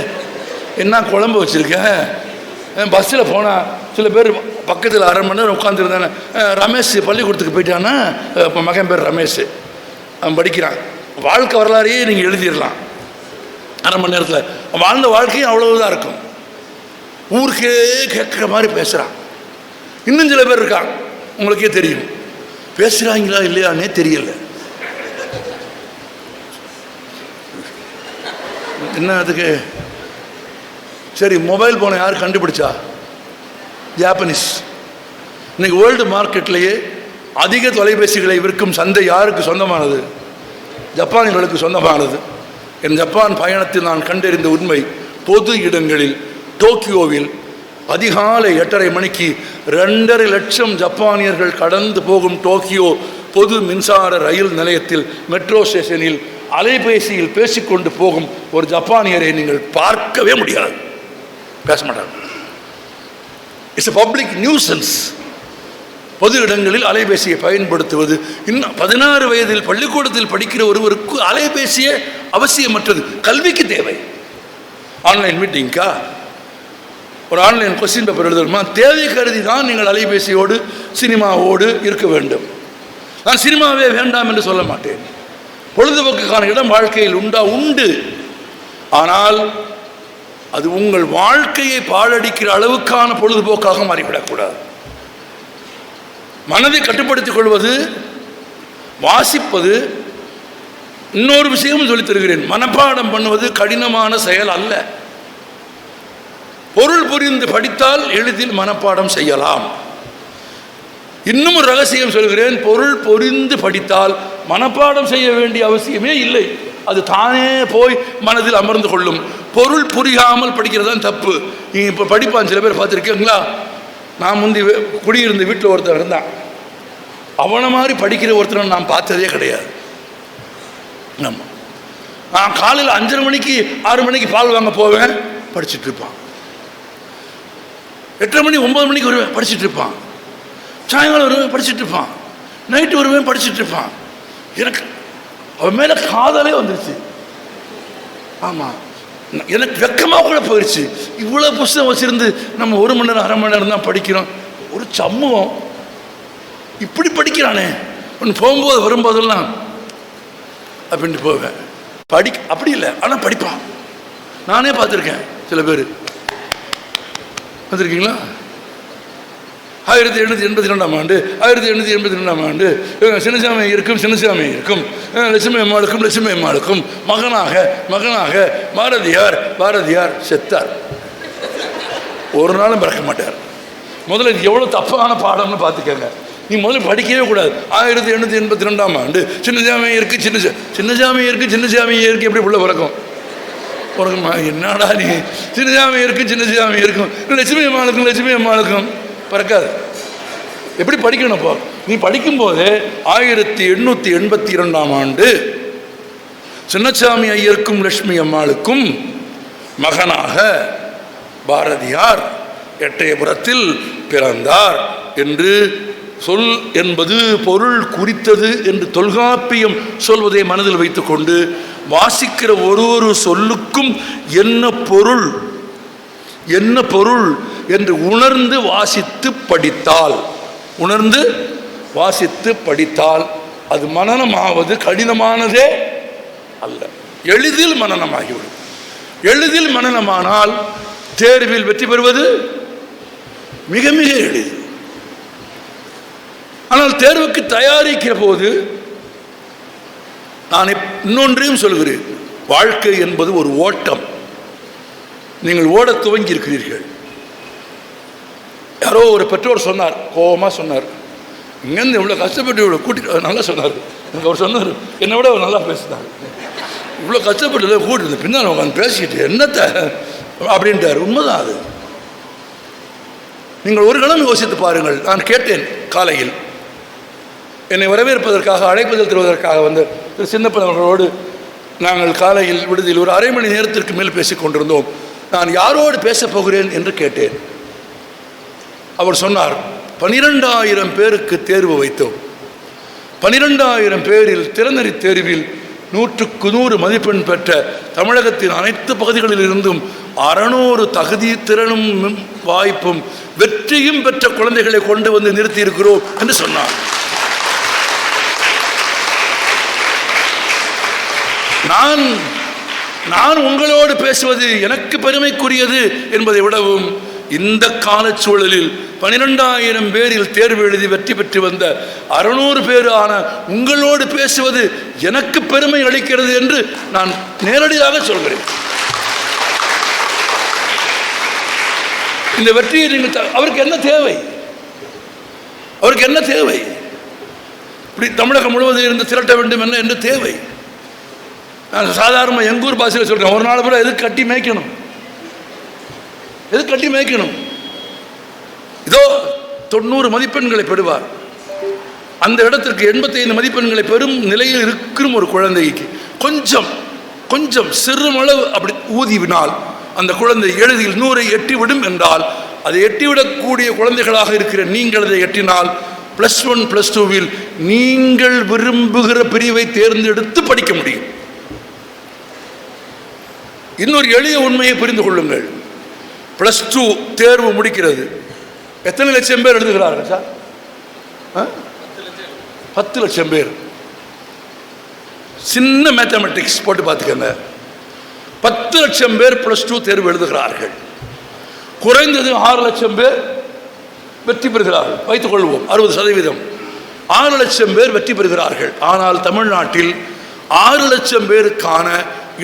என்ன குழம்பு வச்சுருக்க, பஸ்ஸில் போனால் சில பேர் பக்கத்தில் அரை மணி நேரம் உட்காந்துருந்தானே. ரமேஷ் பள்ளிக்கூடத்துக்கு போயிட்டான்னா, இப்போ மகன் பேர் ரமேஷ், அவன் படிக்கிறான். வாழ்க்கை வரலாறையே நீங்கள் எழுதிடலாம் அரை மணி நேரத்தில். வாழ்ந்த வாழ்க்கையும் அவ்வளவுதான் இருக்கும். ஊருக்கே கேட்குற மாதிரி பேசுகிறான். இன்னும் சில பேர் இருக்காங்க, உங்களுக்கே தெரியும், பேசுகிறாங்களா இல்லையானே தெரியல. என்ன அதுக்கு சரி, மொபைல் ஃபோனை யார் கண்டுபிடிச்சா? ஜாப்பனீஸ். இன்னைக்கு வேர்ல்டு மார்க்கெட்லேயே அதிக தொலைபேசிகளை விற்கும் சந்தை யாருக்கு சொந்தமானது? ஜப்பானியர்களுக்கு சொந்தமானது. என் ஜப்பான் பயணத்தில் நான் கண்டறிந்த உண்மை, பொது இடங்களில் டோக்கியோவில் அதிகாலை 8:30 மணிக்கு 2.5 லட்சம் ஜப்பானியர்கள் கடந்து போகும் டோக்கியோ பொது மின்சார ரயில் நிலையத்தில் மெட்ரோ ஸ்டேஷனில் அலைபேசியில் பேசிக்கொண்டு போகும் ஒரு ஜப்பானியரை நீங்கள் பார்க்கவே முடியாது. பேச மாட்டாங்க. It's a public nuisance. பொது இடங்களில் அலைபேசியை பயன்படுத்துவது. இன்னும் 16 வயதில் பள்ளிக்கூடத்தில் படிக்கிற ஒருவருக்கு அலைபேசியே அவசியமற்றது. கல்விக்கு தேவை. ஆன்லைன் மீட்டிங்கா, ஒரு ஆன்லைன் கொஸ்டின் பேப்பர் எழுதணுமா, தேவை கருதி தான் நீங்கள் அலைபேசியோடு சினிமாவோடு இருக்க வேண்டும். நான் சினிமாவே வேண்டாம் என்று சொல்ல மாட்டேன். பொழுதுபோக்குக்கான இடம் வாழ்க்கையில் உண்டு. ஆனால் அது உங்கள் வாழ்க்கையை பாழடிக்கிற அளவுக்கான பொழுதுபோக்காக மாறிவிடக்கூடாது. மனதை கட்டுப்படுத்திக் கொள்வது, வாசிப்பது. இன்னொரு விஷயமும் சொல்லித் தருகிறேன், மனப்பாடம் பண்ணுவது கடினமான செயல் அல்ல. பொருள் புரிந்து படித்தால் எளிதில் மனப்பாடம் செய்யலாம். இன்னும் ஒரு ரகசியம் சொல்கிறேன், பொருள் புரிந்து படித்தால் மனப்பாடம் செய்ய வேண்டிய அவசியமே இல்லை. அது தானே போய் மனதில் அமர்ந்து கொள்ளும். பொருள் புரியாமல் படிக்கிறது தான் தப்பு. நீங்கள் இப்போ படிப்பான் சில பேர் பார்த்துருக்கீங்களா? நான் முந்தி குடியிருந்த வீட்டில் ஒருத்தர் இருந்தான். அவனை மாதிரி படிக்கிற ஒருத்தரை நான் பார்த்ததே கிடையாது. ஆமாம், நான் காலையில் 5:30 மணிக்கு 6 மணிக்கு பால் வாங்க போவேன், படிச்சுட்டு இருப்பான். 8:30 மணி 9 மணிக்கு வருவேன், படிச்சுட்டு இருப்பான். சாயங்காலம் வருவேன், படிச்சுட்டு இருப்பான். நைட்டு வருவேன், படிச்சுட்டு இருப்பான். எனக்கு அவன் மேலே காதலே வந்துருச்சு. ஆமாம், எனக்கு வெக்கமாக கூட போயிடுச்சு. இவ்வளோ புஸ்தகம் வச்சுருந்து நம்ம 1 மணி நேரம் 1/2 மணி நேரம் தான் படிக்கிறோம். ஒரு சமூகம் இப்படி படிக்கிறானே. ஒன்று போகும்போது வரும்போதெல்லாம் அப்படின்ட்டு போவேன். அப்படி இல்லை, ஆனால் படிப்பான். நானே பார்த்துருக்கேன். சில பேர் பார்த்துருக்கீங்களா? 1882ஆம் ஆண்டு 1882ஆம் ஆண்டு சின்னசாமி இருக்கும், சின்னசாமி இருக்கும், லட்சுமி அம்மாளுக்கும், லட்சுமி அம்மாளுக்கும் மகனாக பாரதியார் செத்தார். ஒரு நாளும் பிறக்க மாட்டார். முதல்ல இது எவ்வளோ தப்பான பாடம்னு பார்த்துக்கங்க. நீ முதல்ல படிக்கவே கூடாது. 1882ஆம் ஆண்டு சின்னசாமி இருக்கு, சின்னசாமி இருக்கு எப்படி பிள்ளை பிறக்கும்? உனக்கு என்னடா நீ, சின்னசாமி இருக்கும், லட்சுமி அம்மாளுக்கும் பிறக்காது. எப்படி படிக்கணும்? இப்போ நீ படிக்கும்போது 1882ஆம் ஆண்டு சின்னசாமி ஐயருக்கும் லட்சுமி அம்மாளுக்கும் மகனாக பாரதியார் எட்டயபுரத்தில் பிறந்தார் என்று சொல் என்பது பொருள் குறித்தது என்று தொல்காப்பியம் சொல்வதை மனதில் வைத்துக்கொண்டு வாசிக்கிற ஒரு சொல்லுக்கும் என்ன பொருள் என்று உணர்ந்து வாசித்து படித்தால் அது மனனமாவது கடினமானதே அல்ல. எளிதில் மனனமாகிவிடும். எளிதில் மனனமானால் தேர்வில் வெற்றி பெறுவது மிக மிக எளிது. ஆனால் தேர்வுக்கு தயாரிக்கிற போது நான் இன்னொன்றையும் சொல்கிறேன், வாழ்க்கை என்பது ஒரு ஓட்டம். நீங்கள் ஓட துவங்கி இருக்கிறீர்கள். யாரோ ஒரு பெற்றோர் சொன்னார், கோபமாக சொன்னார், இங்கேருந்து இவ்வளோ கஷ்டப்பட்டு இவ்வளோ கூட்டிட்டு நல்லா சொன்னார். எனக்கு அவர் சொன்னார், என்னை விட அவர் நல்லா பேசினார். இவ்வளோ கஷ்டப்பட்டு கூட்டு பின்னால் உட்காந்து பேசிக்கிட்டு என்னத்தை அப்படின்ட்டார். உண்மைதான் அது. நீங்கள் ஒரு கணம் யோசித்து பாருங்கள். நான் கேட்டேன் காலையில் என்னை வரவேற்பதற்காக அழைப்புதல் தருவதற்காக வந்த திரு சின்னப்பன் அவர்களோடு நாங்கள் காலையில் விடுதியில் ஒரு அரை மணி நேரத்திற்கு மேல் பேசிக் கொண்டிருந்தோம். நான் யாரோடு பேசப் போகிறேன் என்று கேட்டேன். அவர் சொன்னார், 12,000 பேருக்கு தேர்வு வைத்தோம். 12,000 பேரில் திறனறி தேர்வில் 100க்கு 100 மதிப்பெண் பெற்ற தமிழகத்தின் அனைத்து பகுதிகளில் இருந்தும் 600 தகுதி திறனும் வாய்ப்பும் வெற்றியும் பெற்ற குழந்தைகளை கொண்டு வந்து நிறுத்தி இருக்கிறோம் என்று சொன்னார். நான் உங்களோடு பேசுவது எனக்கு பெருமைக்குரியது என்பதை விடவும் இந்த காலச்சூழலில் 12,000 பேரில் தேர்வு எழுதி வெற்றி பெற்று வந்த 600 பேர் ஆன உங்களோடு பேசுவது எனக்கு பெருமை அளிக்கிறது என்று நான் நேரடியாக சொல்கிறேன். இந்த வெற்றியை நீங்கள் அவருக்கு என்ன தேவை? அவருக்கு என்ன தேவை? இப்படி தமிழகம் முழுவதும் இருந்து திரட்ட வேண்டும் என்ன என்று தேவை? நான் சாதாரணமாக எங்கூர் பாஷையில் சொல்கிறேன், ஒரு நாள் பூரா எதுக்கு கட்டி மேய்க்கணும்? எதுக்கு கட்டி மேய்க்கணும்? இதோ 90 மதிப்பெண்களை பெறுவார். அந்த இடத்திற்கு 85 மதிப்பெண்களை பெறும் நிலையில் இருக்கும் ஒரு குழந்தைக்கு கொஞ்சம் சிறுமளவு அப்படி ஊதிவினால் அந்த குழந்தை எளிதில் 100ஐ எட்டிவிடும் என்றால், அதை எட்டிவிடக்கூடிய குழந்தைகளாக இருக்கிற நீங்கள் அதை எட்டினால் +1 +2வில் நீங்கள் விரும்புகிற பிரிவை தேர்ந்தெடுத்து படிக்க முடியும். இன்னொரு எளிய உண்மையை புரிந்து கொள்ளுங்கள். +2 தேர்வு முடிக்கிறது. எத்தனை லட்சம் பேர் எழுதுகிறார்கள் சார்? 10 லட்சம் பேர். சின்ன மேத்தமெட்டிக்ஸ் போட்டு பார்த்துக்கங்க. 10 லட்சம் பேர் +2 தேர்வு எழுதுகிறார்கள். குறைந்தது 6 லட்சம் பேர் வெற்றி பெறுகிறார்கள். வைத்துக் கொள்வோம் 60%. 6 லட்சம் பேர் வெற்றி பெறுகிறார்கள். ஆனால் தமிழ்நாட்டில் 6 லட்சம் பேருக்கான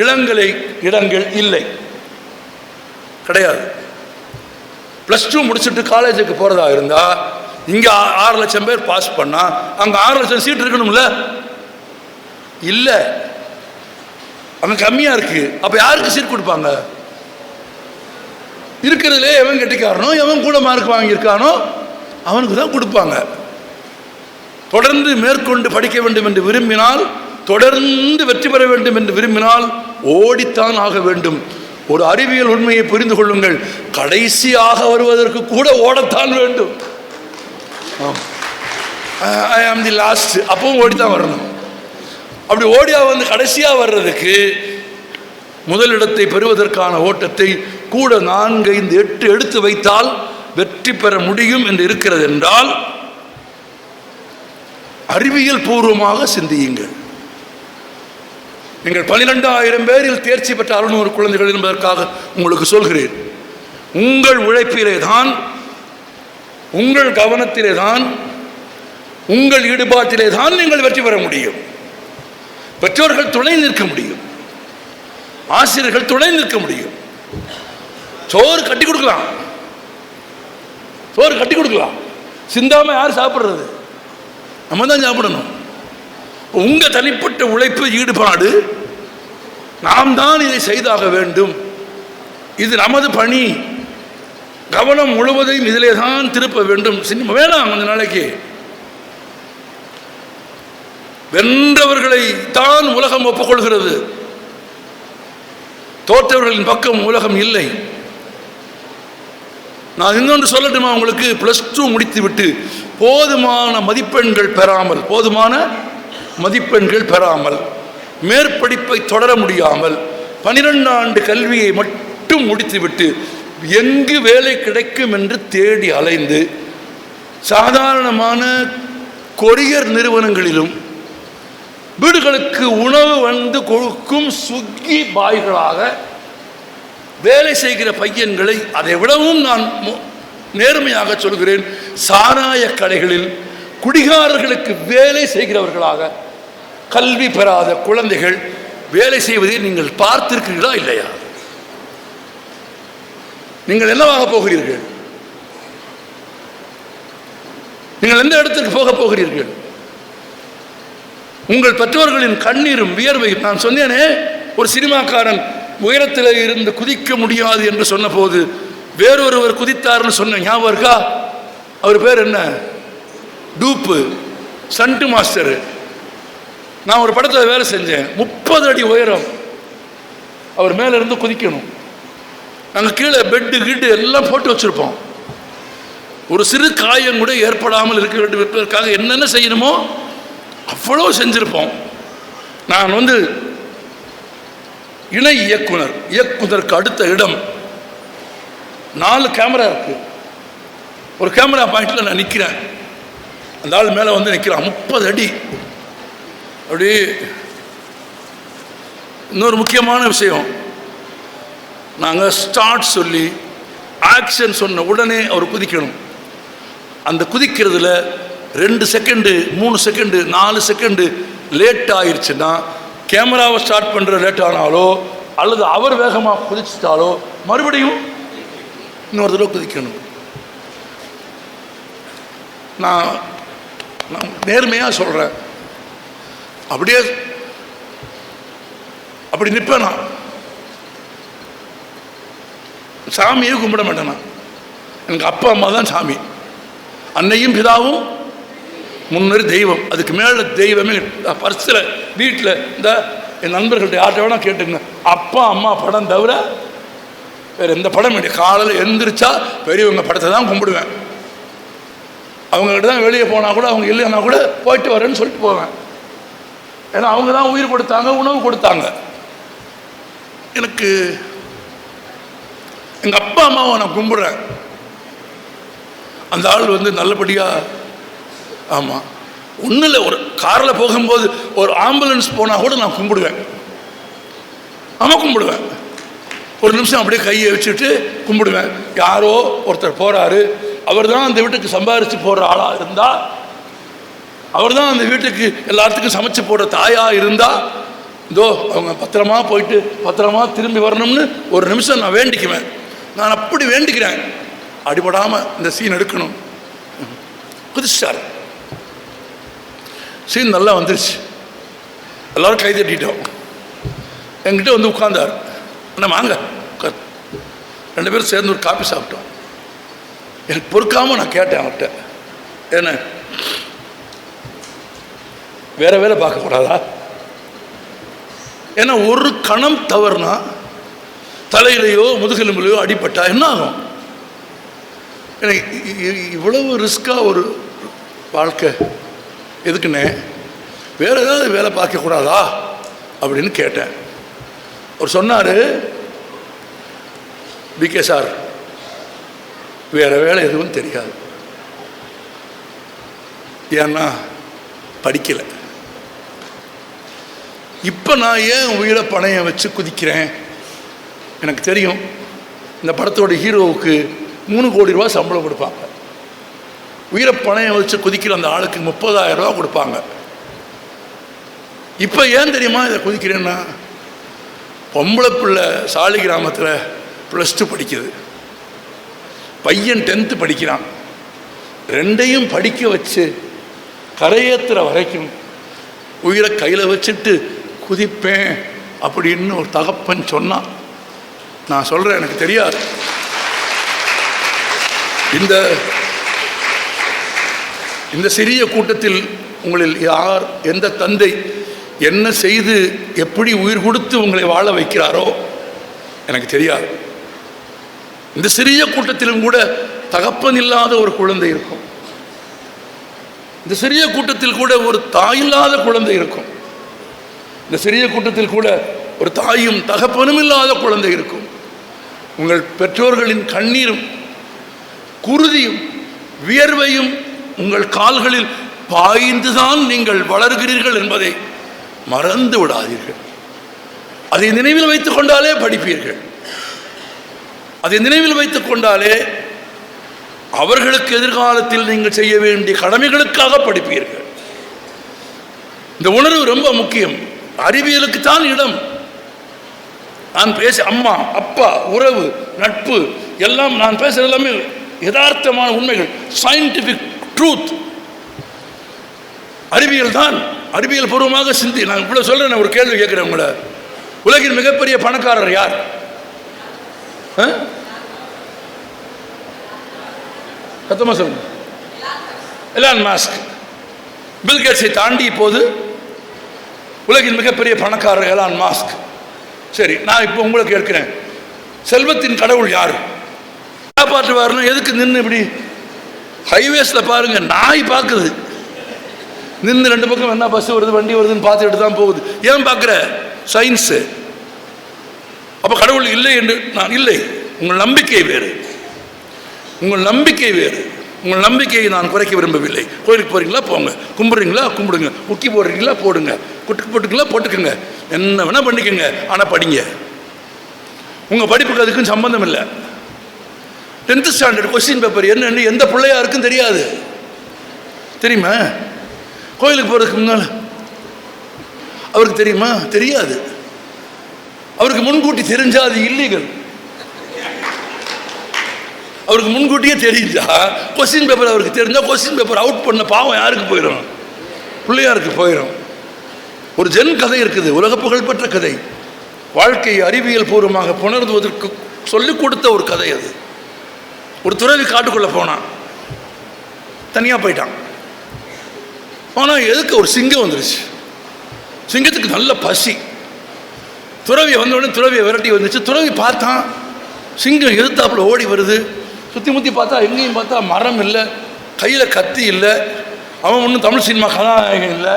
இளங்கலை இடங்கள் இல்லை, கிடையாது. +2 முடிச்சுட்டு காலேஜுக்கு போறதா இருந்தா இங்க 6 லட்சம் பேர் பாஸ் பண்ணா அங்க 6 லட்சம் சீட் இருக்கணும்ல? இல்ல, அங்க கம்மியா இருக்கு. அப்ப யாருக்கு சீட் கொடுப்பாங்க? இருக்கிறதுலே எவன் கெட்டிக்காரனோ எவன் கூட மார்க் வாங்கியிருக்கானோ அவனுக்கு தான் கொடுப்பாங்க. தொடர்ந்து மேற்கொண்டு படிக்க வேண்டும் என்று விரும்பினால், தொடர்ந்து வெற்றி பெற வேண்டும் என்று விரும்பினால் ஓடித்தான் ஆக வேண்டும். ஒரு அறிவியல் உண்மையை புரிந்து கொள்ளுங்கள், கடைசியாக வருவதற்கு கூட ஓடத்தான் வேண்டும். ஐ ஆம் தி லாஸ்ட், அப்பவும் ஓடித்தான் வரணும். அப்படி ஓடியா வந்து கடைசியாக வர்றதுக்கு முதலிடத்தை பெறுவதற்கான ஓட்டத்தை கூட 4, 5, 8 எடுத்து வைத்தால் வெற்றி பெற முடியும் என்று இருக்கிறது என்றால் அறிவியல் பூர்வமாக சிந்தியுங்கள். நீங்கள் 12,000 பேரில் தேர்ச்சி பெற்ற 600 குழந்தைகள் என்பதற்காக உங்களுக்கு சொல்கிறேன். உங்கள் உழைப்பிலே தான், உங்கள் கவனத்திலே தான், உங்கள் ஈடுபாட்டிலே தான் நீங்கள் வெற்றி பெற முடியும். பெற்றோர்கள் துணை நிற்க முடியும், ஆசிரியர்கள் துணை நிற்க முடியும். சோறு கட்டி கொடுக்கலாம், சோறு கட்டி கொடுக்கலாம். சிந்தாம யார் சாப்பிட்றது? நம்ம தான் சாப்பிடணும். உங்க தனிப்பட்ட உழைப்பு, ஈடுபாடு, நாம் தான் இதை செய்தாக வேண்டும், இது நமது பணி, கவனம் முழுவதையும் இதிலே தான் திருப்ப வேண்டும். சினிமா வேணாம் கொஞ்ச நாளைக்கு. வென்றவர்களை தான் உலகம் ஒப்புக்கொள்கிறது, தோற்றவர்களின் பக்கம் உலகம் இல்லை. நான் இன்னொன்று சொல்லட்டுமா உங்களுக்கு? +2 முடித்து விட்டு போதுமான மதிப்பெண்கள் பெறாமல் மேற்படிப்பை தொடர முடியாமல் 12 ஆண்டு கல்வியை மட்டும் முடித்துவிட்டு எங்கு வேலை கிடைக்கும் என்று தேடி அலைந்து சாதாரணமான கொரியர் நிறுவனங்களிலும் வீடுகளுக்கு உணவு வந்து கொடுக்கும் ஸ்விக்கி பாய்களாக வேலை செய்கிற பையன்களை, அதை விடவும் நான் நேர்மையாக சொல்கிறேன், சாராய கடைகளில் குடிகாரர்களுக்கு வேலை செய்கிறவர்களாக கல்வி பெறாத குழந்தைகள் வேலை செய்வதை நீங்கள் பார்த்திருக்கிறீர்களா இல்லையா? நீங்கள் என்னவாக போகிறீர்கள்? நீங்கள் எந்த இடத்துக்கு போக போகிறீர்கள்? உங்கள் பெற்றோர்களின் கண்ணீரும் வியர்வையும், நான் சொன்னேனே ஒரு சினிமாக்காரன் உயரத்தில் இருந்து குதிக்க முடியாது என்று சொன்ன போது வேறொருவர் குதித்தார்னு சொன்ன ஞாபகம் இருக்கா? அவர் பேர் என்ன? டூப்பு, சண்டு மாஸ்டர். நான் ஒரு படத்தில் வேலை செஞ்சேன். 30 அடி உயரம். அவர் மேலே இருந்து குதிக்கணும். நாங்கள் கீழே பெட்டு கீட்டு எல்லாம் போட்டு வச்சுருப்போம். ஒரு சிறு காயம் கூட ஏற்படாமல் இருக்க வேண்டும் என்பதற்காக என்னென்ன செய்யணுமோ அவ்வளோ செஞ்சுருப்போம். நான் இணை இயக்குனருக்கு அடுத்த இடம் 4 கேமரா இருக்கு. ஒரு கேமரா பாயிண்டில் நான் நிற்கிறேன். அந்த ஆள் மேலே நிற்கிறான் 30 அடி. அப்படி இன்னொரு முக்கியமான விஷயம், நாங்கள் ஸ்டார்ட் சொல்லி ஆக்ஷன் சொன்ன உடனே அவர் குதிக்கணும். அந்த குதிக்கிறதுல 2 செகண்டு 3 செகண்டு 4 செகண்டு லேட் ஆயிடுச்சுன்னா, கேமராவை ஸ்டார்ட் பண்ணுற லேட் ஆனாலோ அல்லது அவர் வேகமாக குதிச்சிட்டாலோ மறுபடியும் இன்னொரு தடவை குதிக்கணும். நான் நேர்மையாக சொல்கிறேன். அப்படியே அப்படி நிற்பேன். நான் சாமியே கும்பிட மாட்டேன். எனக்கு அப்பா அம்மா தான் சாமி, அன்னையும் பிதாவும் முன்னேறி தெய்வம். அதுக்கு மேலே தெய்வமே பரிசில் வீட்டில் இந்த என் நண்பர்கள்ட்ட யார்கிட்ட வேணா கேட்டுங்க, அப்பா அம்மா படம் தவிர வேறு எந்த படம் இல்லை. காலையில் எழுந்திரிச்சா பெரியவங்க படத்தை தான் கும்பிடுவேன். அவங்ககிட்ட தான் வெளியே போனால் கூட அவங்க இல்லைன்னா கூட போயிட்டு வரேன்னு சொல்லிட்டு போவேன். ஏன்னா அவங்க தான் உயிர் கொடுத்தாங்க, உணவு கொடுத்தாங்க எனக்கு. எங்கள் அப்பா அம்மாவை நான் கும்பிடுறேன். அந்த ஆள் நல்லபடியாக, ஆமாம், ஒன்றும் இல்லை, ஒரு காரில் போகும்போது ஒரு ஆம்புலன்ஸ் போனால் கூட நான் கும்பிடுவேன். ஆமாம், கும்பிடுவேன். ஒரு நிமிஷம் அப்படியே கையை வச்சுட்டு கும்பிடுவேன். யாரோ ஒருத்தர் போகிறாரு, அவர் தான் அந்த வீட்டுக்கு சம்பாரித்து போடுற ஆளாக இருந்தால், அவர் தான் அந்த வீட்டுக்கு எல்லாத்துக்கும் சமைச்சு போடுற தாயாக இருந்தால், இதோ அவங்க பத்திரமா போயிட்டு பத்திரமா திரும்பி வரணும்னு ஒரு நிமிஷம் நான் வேண்டிக்குவேன். நான் அப்படி வேண்டிக்கிறேன், அடிபடாமல் இந்த சீன் எடுக்கணும். குதிச்சார். சீன் நல்லா வந்துருச்சு. எல்லோரும் கை தட்டிட்டோம். என்கிட்ட உட்கார்ந்தார். அண்ணா வாங்க உட்கார். 2 பேரும் சேர்ந்து ஒரு காப்பி சாப்பிட்டோம். எனக்கு பொறுக்காமல் நான் கேட்டேன் அவர்கிட்ட, என்ன வேற வேலை பார்க்கக்கூடாதா? ஏன்னா ஒரு கணம் தவறுனா தலையிலையோ முதுகெலும்பிலையோ அடிபட்டா என்ன ஆகும்? இவ்வளவு ரிஸ்காக ஒரு வாழ்க்கை எதுக்குண்ணே, வேற ஏதாவது வேலை பார்க்கக்கூடாதா அப்படின்னு கேட்டேன். அவர் சொன்னார், பிகே சார், வேற வேலை எதுவும் தெரியாது. ஏன்னா படிக்கலை. இப்போ நான் ஏன் உயிரை பணையம் வச்சு குதிக்கிறேன்? எனக்கு தெரியும், இந்த படத்தோட ஹீரோவுக்கு 3 கோடி ரூபா சம்பளம் கொடுப்பாங்க. உயிரை பணையம் வச்சு குதிக்கிற அந்த ஆளுக்கு 30,000 ரூபா கொடுப்பாங்க. இப்போ ஏன் தெரியுமா இதை குதிக்கிறேன்னா, பொம்பளை பிள்ளை சாலி கிராமத்தில் +2 படிக்குது, பையன் 10th படிக்கிறான். 2ஐயும் படிக்க வச்சு கரையேற்றுற வரைக்கும் உயிரை கையில் வச்சுட்டு குதிப்பேன் அப்படின்னு ஒரு தகப்பன் சொன்னான். நான் சொல்கிறேன், எனக்கு தெரியாது. இந்த சிறிய கூட்டத்தில் உங்களில் யார், எந்த தந்தை என்ன செய்து எப்படி உயிர் கொடுத்து உங்களை வாழ வைக்கிறாரோ எனக்கு தெரியாது. இந்த சிறிய கூட்டத்திலும் கூட தகப்பன் இல்லாத ஒரு குழந்தை இருக்கும். இந்த சிறிய கூட்டத்தில் கூட ஒரு தாயில்லாத குழந்தை இருக்கும். இந்த சிறிய கூட்டத்தில் கூட ஒரு தாயும் தகப்பனும் இல்லாத குழந்தை இருக்கும். உங்கள் பெற்றோர்களின் கண்ணீரும் குருதியும் வியர்வையும் உங்கள் கால்களில் பாய்ந்துதான் நீங்கள் வளர்கிறீர்கள் என்பதை மறந்து விடாதீர்கள். அதை நினைவில் வைத்துக் கொண்டாலே படிப்பீர்கள். அதை நினைவில் வைத்துக் கொண்டாலே அவர்களுக்கு எதிர்காலத்தில் நீங்கள் செய்ய வேண்டிய கடமைகளுக்காக படிப்பீர்கள். இந்த உணர்வு ரொம்ப முக்கியம். அறிவியலுக்கு தான் இடம். நான் பேச அம்மா அப்பா உறவு நட்பு எல்லாம் நான் பேசுறது எல்லாமே யதார்த்தமான உண்மைகள், சயின்டிபிக் ட்ரூத். அறிவியல் தான், அறிவியல் பூர்வமாக சிந்தி. நான் இவ்வளோ சொல்கிறேன். ஒரு கேள்வி கேட்குறேன் உங்களை, உலகின் மிகப்பெரிய பணக்காரர் யார்? சத்தமா சொல்லுங்க. Elon Musk. பில் கேட்ஸை தாண்டி இப்போது உலகின் மிகப்பெரிய பணக்காரர் எலான் மாஸ்க். சரி, நான் இப்போ உங்களுக்கு கேட்கிறேன், செல்வத்தின் கடவுள் யாரு? காப்பாற்றுவாருன்னு எதுக்கு நின்று இப்படி ஹைவேஸ்ல பாருங்க, நாய் பார்க்குது, நின்று ரெண்டு பக்கம் என்ன பஸ் வருது வண்டி வருதுன்னு பார்த்துட்டு தான் போகுது. ஏன் பார்க்குற? சயின்ஸு. அப்போ கடவுள் இல்லை என்று நான் இல்லை. உங்கள் நம்பிக்கை வேறு, உங்கள் நம்பிக்கை வேறு. உங்கள் நம்பிக்கையை நான் குறைக்க விரும்பவில்லை. கோயிலுக்கு போகிறீங்களா போங்க, கும்பிட்றீங்களா கும்பிடுங்க, முக்கி போடுறீங்களா போடுங்க, குட்டுக்கு போட்டுங்களா போட்டுக்குங்க, என்ன வேணால் பண்ணிக்கோங்க. ஆனால் படிங்க. உங்கள் படிப்புக்கு அதுக்கும் சம்பந்தம் இல்லை. 10th ஸ்டாண்டர்ட் கொஸ்டின் பேப்பர் என்னன்னு எந்த பிள்ளையா இருக்குன்னு தெரியாது, தெரியுமா? கோயிலுக்கு போகிறதுக்கு முன்னால் அவருக்கு தெரியுமா? தெரியாது. அவருக்கு முன்கூட்டி தெரிஞ்சா அது இல்லீகல். அவருக்கு முன்கூட்டியே தெரிஞ்சா கொஸ்டின் பேப்பர் அவருக்கு தெரிஞ்சா கொஸ்டின் பேப்பர் அவுட் பண்ண பாவம் யாருக்கு போயிடும்? பிள்ளையாருக்கு போயிடும். ஒரு ஜென் கதை இருக்குது, உலக புகழ்பெற்ற கதை. வாழ்க்கையை அறிவியல் பூர்வமாக புணர்ந்துவதற்கு சொல்லிக் கொடுத்த ஒரு கதை அது. ஒரு துறவி காட்டுக்குள்ளே போனான், தனியாக போயிட்டான். ஆனால் எதுக்கு ஒரு சிங்கம் வந்துருச்சு. சிங்கத்துக்கு நல்ல பசி. துறவியை வந்தவுடனே துறவியை விரட்டி வந்துச்சு. துறவி பார்த்தான், சிங்கம் எதிர்த்தாப்புல ஓடி வருது. சுற்றி முற்றி பார்த்தா எங்கேயும் பார்த்தா மரம் இல்லை, கையில் கத்தி இல்லை. அவன் ஒன்றும் தமிழ் சினிமா கதாநாயகன் இல்லை.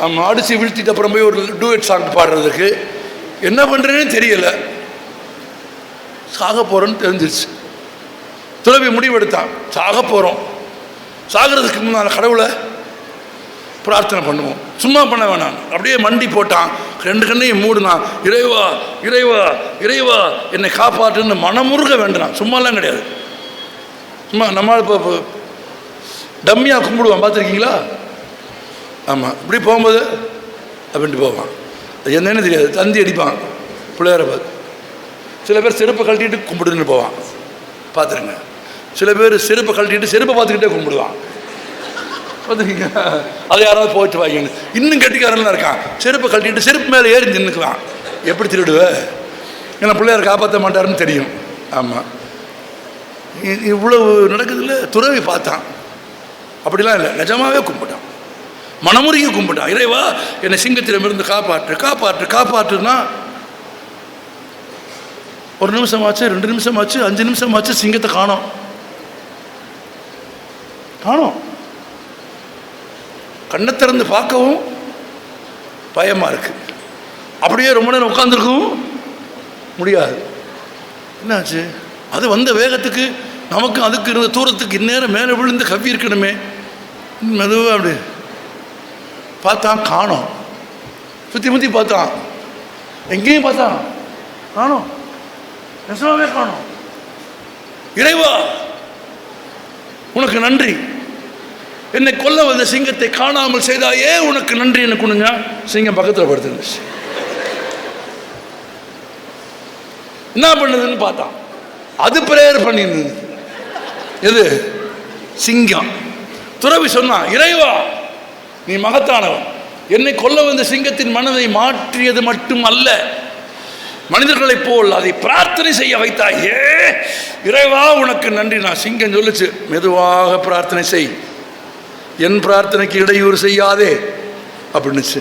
அவன் அடித்து வீழ்த்திட்டு அப்புறம் போய் ஒரு டூயட் சாங் பாடுறதுக்கு என்ன பண்ணுறேன்னு தெரியலை. சாக போகிறோன்னு தெரிஞ்சிருச்சு. துறவி முடிவெடுத்தான், சாக போகிறோம், சாகிறதுக்கு முன்னால் கடவுளை பிரார்த்தனை பண்ணுவோம், சும்மா பண்ண வேணாம். அப்படியே மண்டி போட்டான், ரெண்டு கண்ணையும் மூடுனான். இறைவா இறைவா இறைவா என்னை காப்பாற்றுன்னு மனமுருக வேண்டாம். சும்மாலாம் கிடையாது. சும்மா நம்மளால் இப்போ டம்மியாக கும்பிடுவான், பார்த்துருக்கீங்களா? ஆமாம், இப்படி போகும்போது அப்படின்ட்டு போவான். அது என்னன்னு தெரியாது, தந்தி அடிப்பான் பிள்ளையார பார்த்து. சில பேர் செருப்பை கழட்டிட்டு கும்பிடுன்னு போவான், பார்த்துருங்க. சில பேர் செருப்பை கழட்டிட்டு செருப்பை பார்த்துக்கிட்டே கும்பிடுவான், பார்த்துருக்கீங்க? அதை யாராவது போச்சு வாங்கின்னு. இன்னும் கெட்டிக்காரன்லாம் இருக்கான், செருப்பை கழட்டிட்டு செருப்பு மேலே ஏறி நின்றுக்குவான். எப்படி திருடுவேன்? ஏன்னா பிள்ளையார் காப்பாற்ற மாட்டாருன்னு தெரியும். ஆமாம், இவ்வளவு நடக்குதுல்ல. துறவி பார்த்தான், அப்படிலாம் இல்லை, நிஜமாவே கும்பிட்டான், மனமுறையை கும்பிட்டான். இறைவா என்னை சிங்கத்திடமிருந்து காப்பாற்று காப்பாற்று காப்பாற்றுனா. ஒரு நிமிஷம் ஆச்சு, 2 நிமிஷம் ஆச்சு, 5 நிமிஷம் ஆச்சு, சிங்கத்தை காணோம். கண்ணை திறந்து பார்க்கவும் பயமா இருக்கு. அப்படியே ரொம்ப நேரம் உட்காந்துருக்கவும் முடியாது. என்னாச்சு? அது வந்த வேகத்துக்கு நமக்கு அதுக்கு இருந்த தூரத்துக்கு இந்நேரம் மேலே விழுந்து கவ்வி இருக்கணுமே. மெதுவாக அப்படி பார்த்தான், காணோம். சுற்றி முற்றி பார்த்தான், எங்கேயும் பார்த்தான், காணோம். நெசமாவே காணோம். இறைவா உனக்கு நன்றி, என்னை கொல்ல வந்த சிங்கத்தை காணாமல் செய்தாயே, உனக்கு நன்றி. என்ன குனுங்க. சிங்கம் பக்கத்தில் படுத்துருந்துச்சு. என்ன பண்ணுதுன்னு பார்த்தான், அது பிரேயர் பண்ணிருந்தது. எது? சிங்கம். துறவி சொன்னான், இறைவா நீ மகத்தானவன், என்னை கொல்ல வந்த சிங்கத்தின் மனதை மாற்றியது மட்டும் அல்ல, மனிதர்களைப் போல் அதை பிரார்த்தனை செய்ய வைத்தாயே, இறைவா உனக்கு நன்றி. நான் சிங்கம் சொல்லுச்சு, மெதுவாக பிரார்த்தனை செய், என் பிரார்த்தனைக்கு இடையூறு செய்யாதே அப்படின்னுச்சு.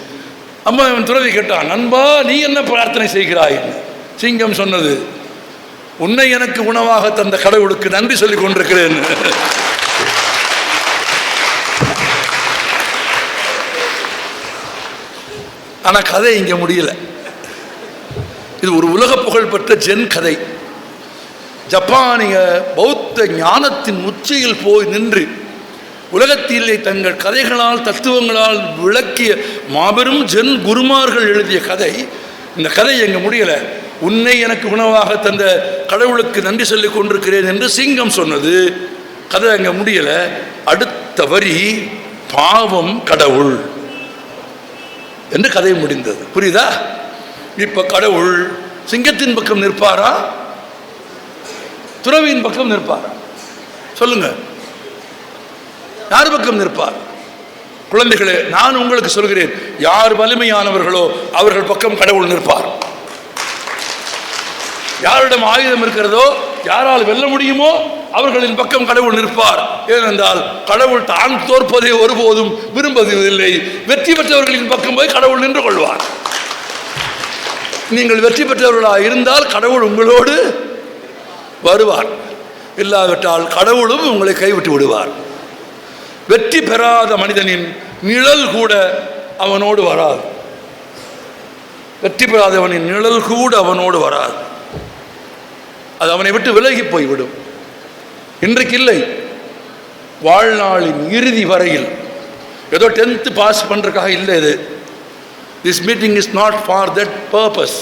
அம்மா இவன் துறவி கேட்டான், நண்பா நீ என்ன பிரார்த்தனை செய்கிறாய்? சிங்கம் சொன்னது, உன்னை எனக்கு உணவாக தந்த கடவுளுக்கு நன்றி சொல்லிக் கொண்டிருக்கிறேன். ஆனால் கதை இங்கே முடியல. இது ஒரு உலக புகழ்பெற்ற ஜென் கதை. ஜப்பானிய பௌத்த ஞானத்தின் உச்சியில் போய் நின்று உலகத்திலே தங்கள் கதைகளால் தத்துவங்களால் விளக்கிய மாபெரும் ஜென் குருமார்கள் எழுதிய கதை. இந்த கதை எங்க முடியல. உன்னை எனக்கு உணவாக தந்த கடவுளுக்கு நன்றி சொல்லிக் கொண்டிருக்கிறேன் என்று சிங்கம் சொன்னது. கதை அங்க முடியல. அடுத்த வரி பாவம் கடவுள் என்று கதை முடிந்தது. புரியுதா? இப்ப கடவுள் சிங்கத்தின் பக்கம் நிற்பாரா, துறவியின் பக்கம் நிற்பாரா? சொல்லுங்க, யார் பக்கம் நிற்பார்? குழந்தைகளே, நான் உங்களுக்கு சொல்கிறேன், யார் வலிமையானவர்களோ அவர்கள் பக்கம் கடவுள் நிற்பார். யாரிடம் ஆயுதம் இருக்கிறதோ, யாரால் வெல்ல முடியுமோ அவர்களின் பக்கம் கடவுள் நிற்பார். ஏனென்றால் கடவுள் தான் தோற்பதை ஒருபோதும் விரும்புவதில்லை. வெற்றி பெற்றவர்களின் பக்கம் போய் கடவுள் நின்று கொள்வார். நீங்கள் வெற்றி பெற்றவர்களாக இருந்தால் கடவுள் உங்களோடு வருவார். இல்லாவிட்டால் கடவுளும் உங்களை கைவிட்டு விடுவார். வெற்றி பெறாத மனிதனின் நிழல் கூட அவனோடு வராது. வெற்றி பெறாதவனின் நிழல் கூட அவனோடு வராது. அது அவனை விட்டு விலகி போய்விடும். இன்றைக்கு இல்லை, வாழ்நாளின் இறுதி வரையில் ஏதோ 10th பாஸ் பண்றதுக்காக இல்லை. இது this meeting is not for that purpose.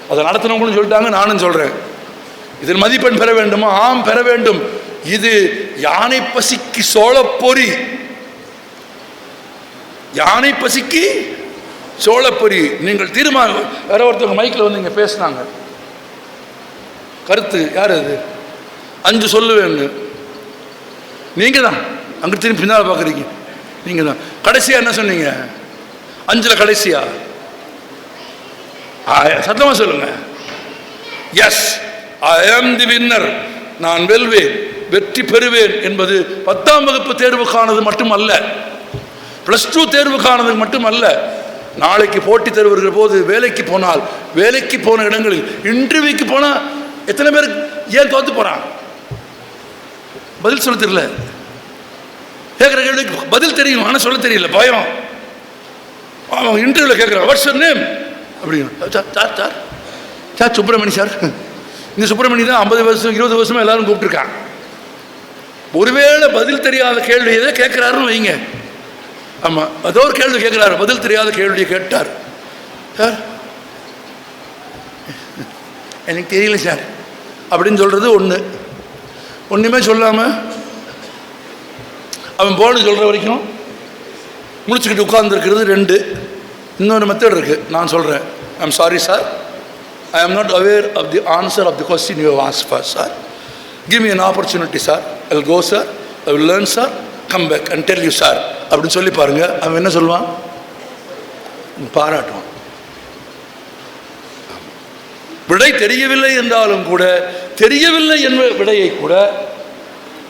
அதை நடத்தினவங்களும் சொல்லிட்டாங்க, நானும் சொல்றேன். இதில் மதிப்பெண் பெற வேண்டுமா? ஆம், பெற வேண்டும். இது யானை பசிக்கு சோளப்பொரி. யானை பசிக்கு சோளப்பொரி. நீங்கள் தீர்மானம். வேற ஒருத்தவங்க மைக்கில் வந்து இங்கே பேசினாங்க. கருத்து யார் அது? 5 சொல்லுவேன்னு. நீங்கள் தான் அங்கே திரும்பி பின்னால் பார்க்குறீங்க. நீங்கள் தான் கடைசியாக என்ன சொன்னீங்க? 5ல் கடைசியா? சத்தமாக சொல்லுங்க. எஸ், ஐ ஆம் தி வின்னர். நான் வெல்வேன், வெற்றி பெறுவேன் என்பது 10ஆம் வகுப்பு தேர்வுக்கானது மட்டுமல்ல, +2 தேர்வுக்கானது மட்டுமல்ல. நாளைக்கு போட்டி தேர்வு போது வேலைக்கு போனால், வேலைக்கு போன இடங்களில் இன்டர்வியூக்கு போனால் எத்தனை பேர் ஏன் தோத்து போறான்? பதில் சொல்ல தெரியல. கேட்குற கேள்விக்கு பதில் தெரியும், ஆனால் சொல்ல தெரியல, பயம். அவன் இன்டர்வியூவில் கேட்குறான், வாட்ஸ் யுவர் நேம் அப்படின்னு. Sir Subramani sir. இந்த சுப்பிரமணி தான் 50 வருஷம் 20 வருஷமா எல்லாரும் கூப்பிட்டுருக்கான். ஒருவேளை பதில் தெரியாத கேள்வி எதை கேட்குறாருன்னு வைங்க. ஆமாம், ஏதோ ஒரு கேள்வி கேட்குறாரு, பதில் தெரியாத கேள்வியை கேட்டார். சார் எனக்கு தெரியல சார் அப்படின்னு சொல்கிறது ஒன்று. ஒன்றுமே சொல்லாமல் அவன் போன்னு சொல்கிற வரைக்கும் முடிச்சுக்கிட்டு உட்கார்ந்துருக்கிறது 2. இன்னொரு மெத்தட் இருக்குது, நான் சொல்கிறேன். I am sorry sir, I am not aware of the answer of the question you have asked for, sir. Give me an opportunity, sir. I will go, sir. I will learn, sir. Come back and tell you, sir. அப்படின்னு சொல்லி பாருங்க. அவன் என்ன சொல்லுவான்? பாராட்டுவான். விடை தெரியவில்லை என்றாலும் கூட, தெரியவில்லை என்ற விடையை கூட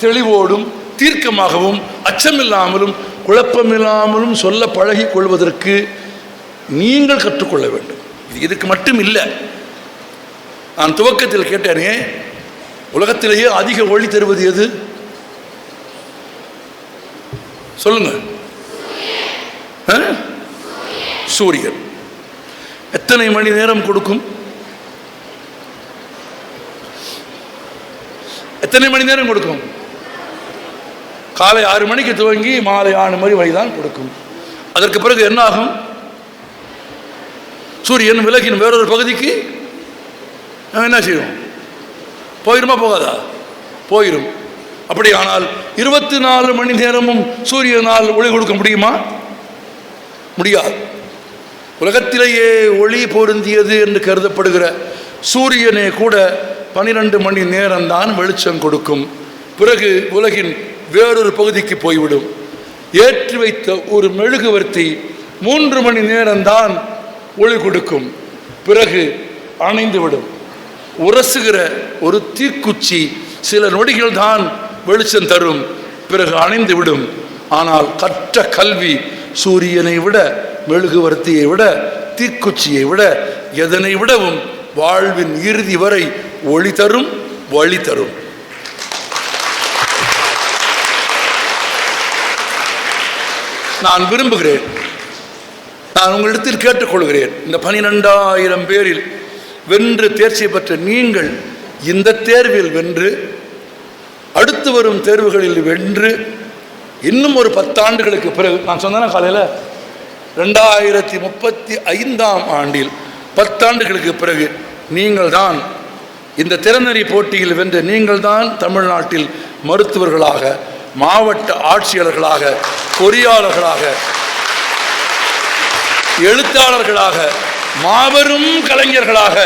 தெளிவோடும் தீர்க்கமாகவும் அச்சமில்லாமலும் குழப்பமில்லாமலும் சொல்ல பழகி கொள்வதற்கு நீங்கள் கற்றுக்கொள்ள வேண்டும். இதுக்கு மட்டும் இல்லை. நான் துவக்கத்தில் கேட்டேனே, உலகத்திலேயே அதிக ஒளி தருவது எது? சொல்லுங்க. சூரியன். எத்தனை மணி நேரம் கொடுக்கும்? எத்தனை மணி நேரம் கொடுக்கும்? காலை 6 மணிக்கு துவங்கி மாலை 6 மணி வரை தான் கொடுக்கும். அதற்கு பிறகு என்ன ஆகும்? சூரியன் விலகின் வேறொரு பகுதிக்கு என்ன செய்யும்? போயிருமா போகாதா? போயிடும். அப்படியானால் 24 மணி நேரமும் சூரியனால் ஒளி கொடுக்க முடியுமா? முடியாது. உலகத்திலேயே ஒளி பொருந்தியது என்று கருதப்படுகிற சூரியனே கூட 12 மணி நேரம்தான் வெளிச்சம் கொடுக்கும். பிறகு உலகின் வேறொரு பகுதிக்கு போய்விடும். ஏற்றி வைத்த ஒரு மெழுகுவர்த்தி 3 மணி நேரம்தான் ஒளி கொடுக்கும். பிறகு அணைந்துவிடும். உரசுகிற ஒரு தீக்குச்சி சில நொடிகள் தான் வெளிச்சம் தரும், பிறகு அணைந்து விடும். ஆனால் கற்ற கல்வி சூரியனை விட, மெழுகுவர்த்தியை விட, தீக்குச்சியை விட, எதனை விடவும் வாழ்வின் இறுதி வரை ஒளி தரும், வழி தரும். நான் விரும்புகிறேன், நான் உங்களிடத்தில் கேட்டுக்கொள்கிறேன், இந்த 12,000 பேரில் வென்று தேர்ச்சி பெற்ற நீங்கள் இந்த தேர்வில் வென்று, அடுத்து வரும் தேர்வுகளில் வென்று, இன்னும் ஒரு 10 ஆண்டுகளுக்கு பிறகு, நான் சொன்னேன்னா காலையில் 2035ஆம் ஆண்டில் 10 ஆண்டுகளுக்கு பிறகு நீங்கள் தான் இந்த திறனறி போட்டியில் வென்ற நீங்கள் தான் தமிழ்நாட்டில் மருத்துவர்களாக, மாவட்ட ஆட்சியாளர்களாக, பொறியாளர்களாக, எழுத்தாளர்களாக, மாபெரும் கலைஞர்களாக,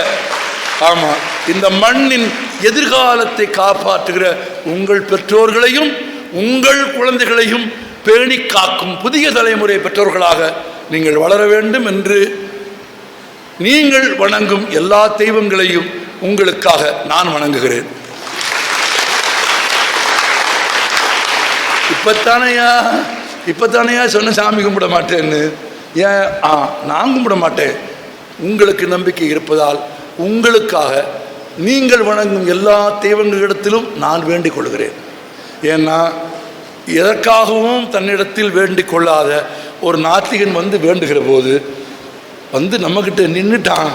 ஆமாம், இந்த மண்ணின் எதிர்காலத்தை காப்பாற்றுகிற உங்கள் பெற்றோர்களையும் உங்கள் குழந்தைகளையும் பேணி காக்கும் புதிய தலைமுறை பெற்றவர்களாக நீங்கள் வளர வேண்டும் என்று நீங்கள் வணங்கும் எல்லா தெய்வங்களையும் உங்களுக்காக நான் வணங்குகிறேன். இப்பத்தானையா சொன்ன சாமி கும்பிட மாட்டேன்னு. ஏன்? நான் கும்பிட மாட்டேன். உங்களுக்கு நம்பிக்கை இருப்பதால் உங்களுக்காக நீங்கள் வணங்கும் எல்லா தெய்வங்களிடத்திலும் நான் வேண்டிக் கொள்கிறேன். ஏன்னா எதற்காகவும் தன்னிடத்தில் வேண்டிக் கொள்ளாத ஒரு நாத்திகன் வந்து வேண்டுகிற போது வந்து நம்மக்கிட்ட நின்றுட்டான்,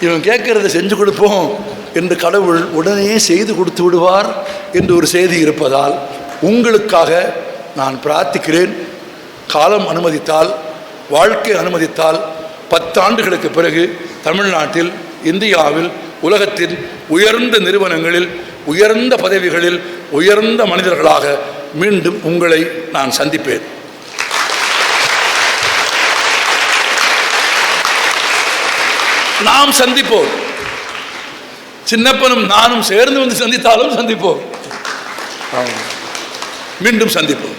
இவன் கேட்கறத செஞ்சு கொடுப்போம் என்று கடவுள் உடனே செய்து கொடுத்து விடுவார் என்று ஒரு செய்தி இருப்பதால் உங்களுக்காக நான் பிரார்த்திக்கிறேன். காலம் அனுமதித்தால், வாழ்க்கை அனுமதித்தால் 10 ஆண்டுகளுக்கு பிறகு தமிழ்நாட்டில், இந்தியாவில், உலகத்தின் உயர்ந்த நிறுவனங்களில், உயர்ந்த பதவிகளில், உயர்ந்த மனிதர்களாக மீண்டும் உங்களை நான் சந்திப்பேன். நாம் சந்திப்போம். சின்னப்பனும் நானும் சேர்ந்து வந்து சந்தித்தாலும் சந்திப்போம். மீண்டும் சந்திப்போம்.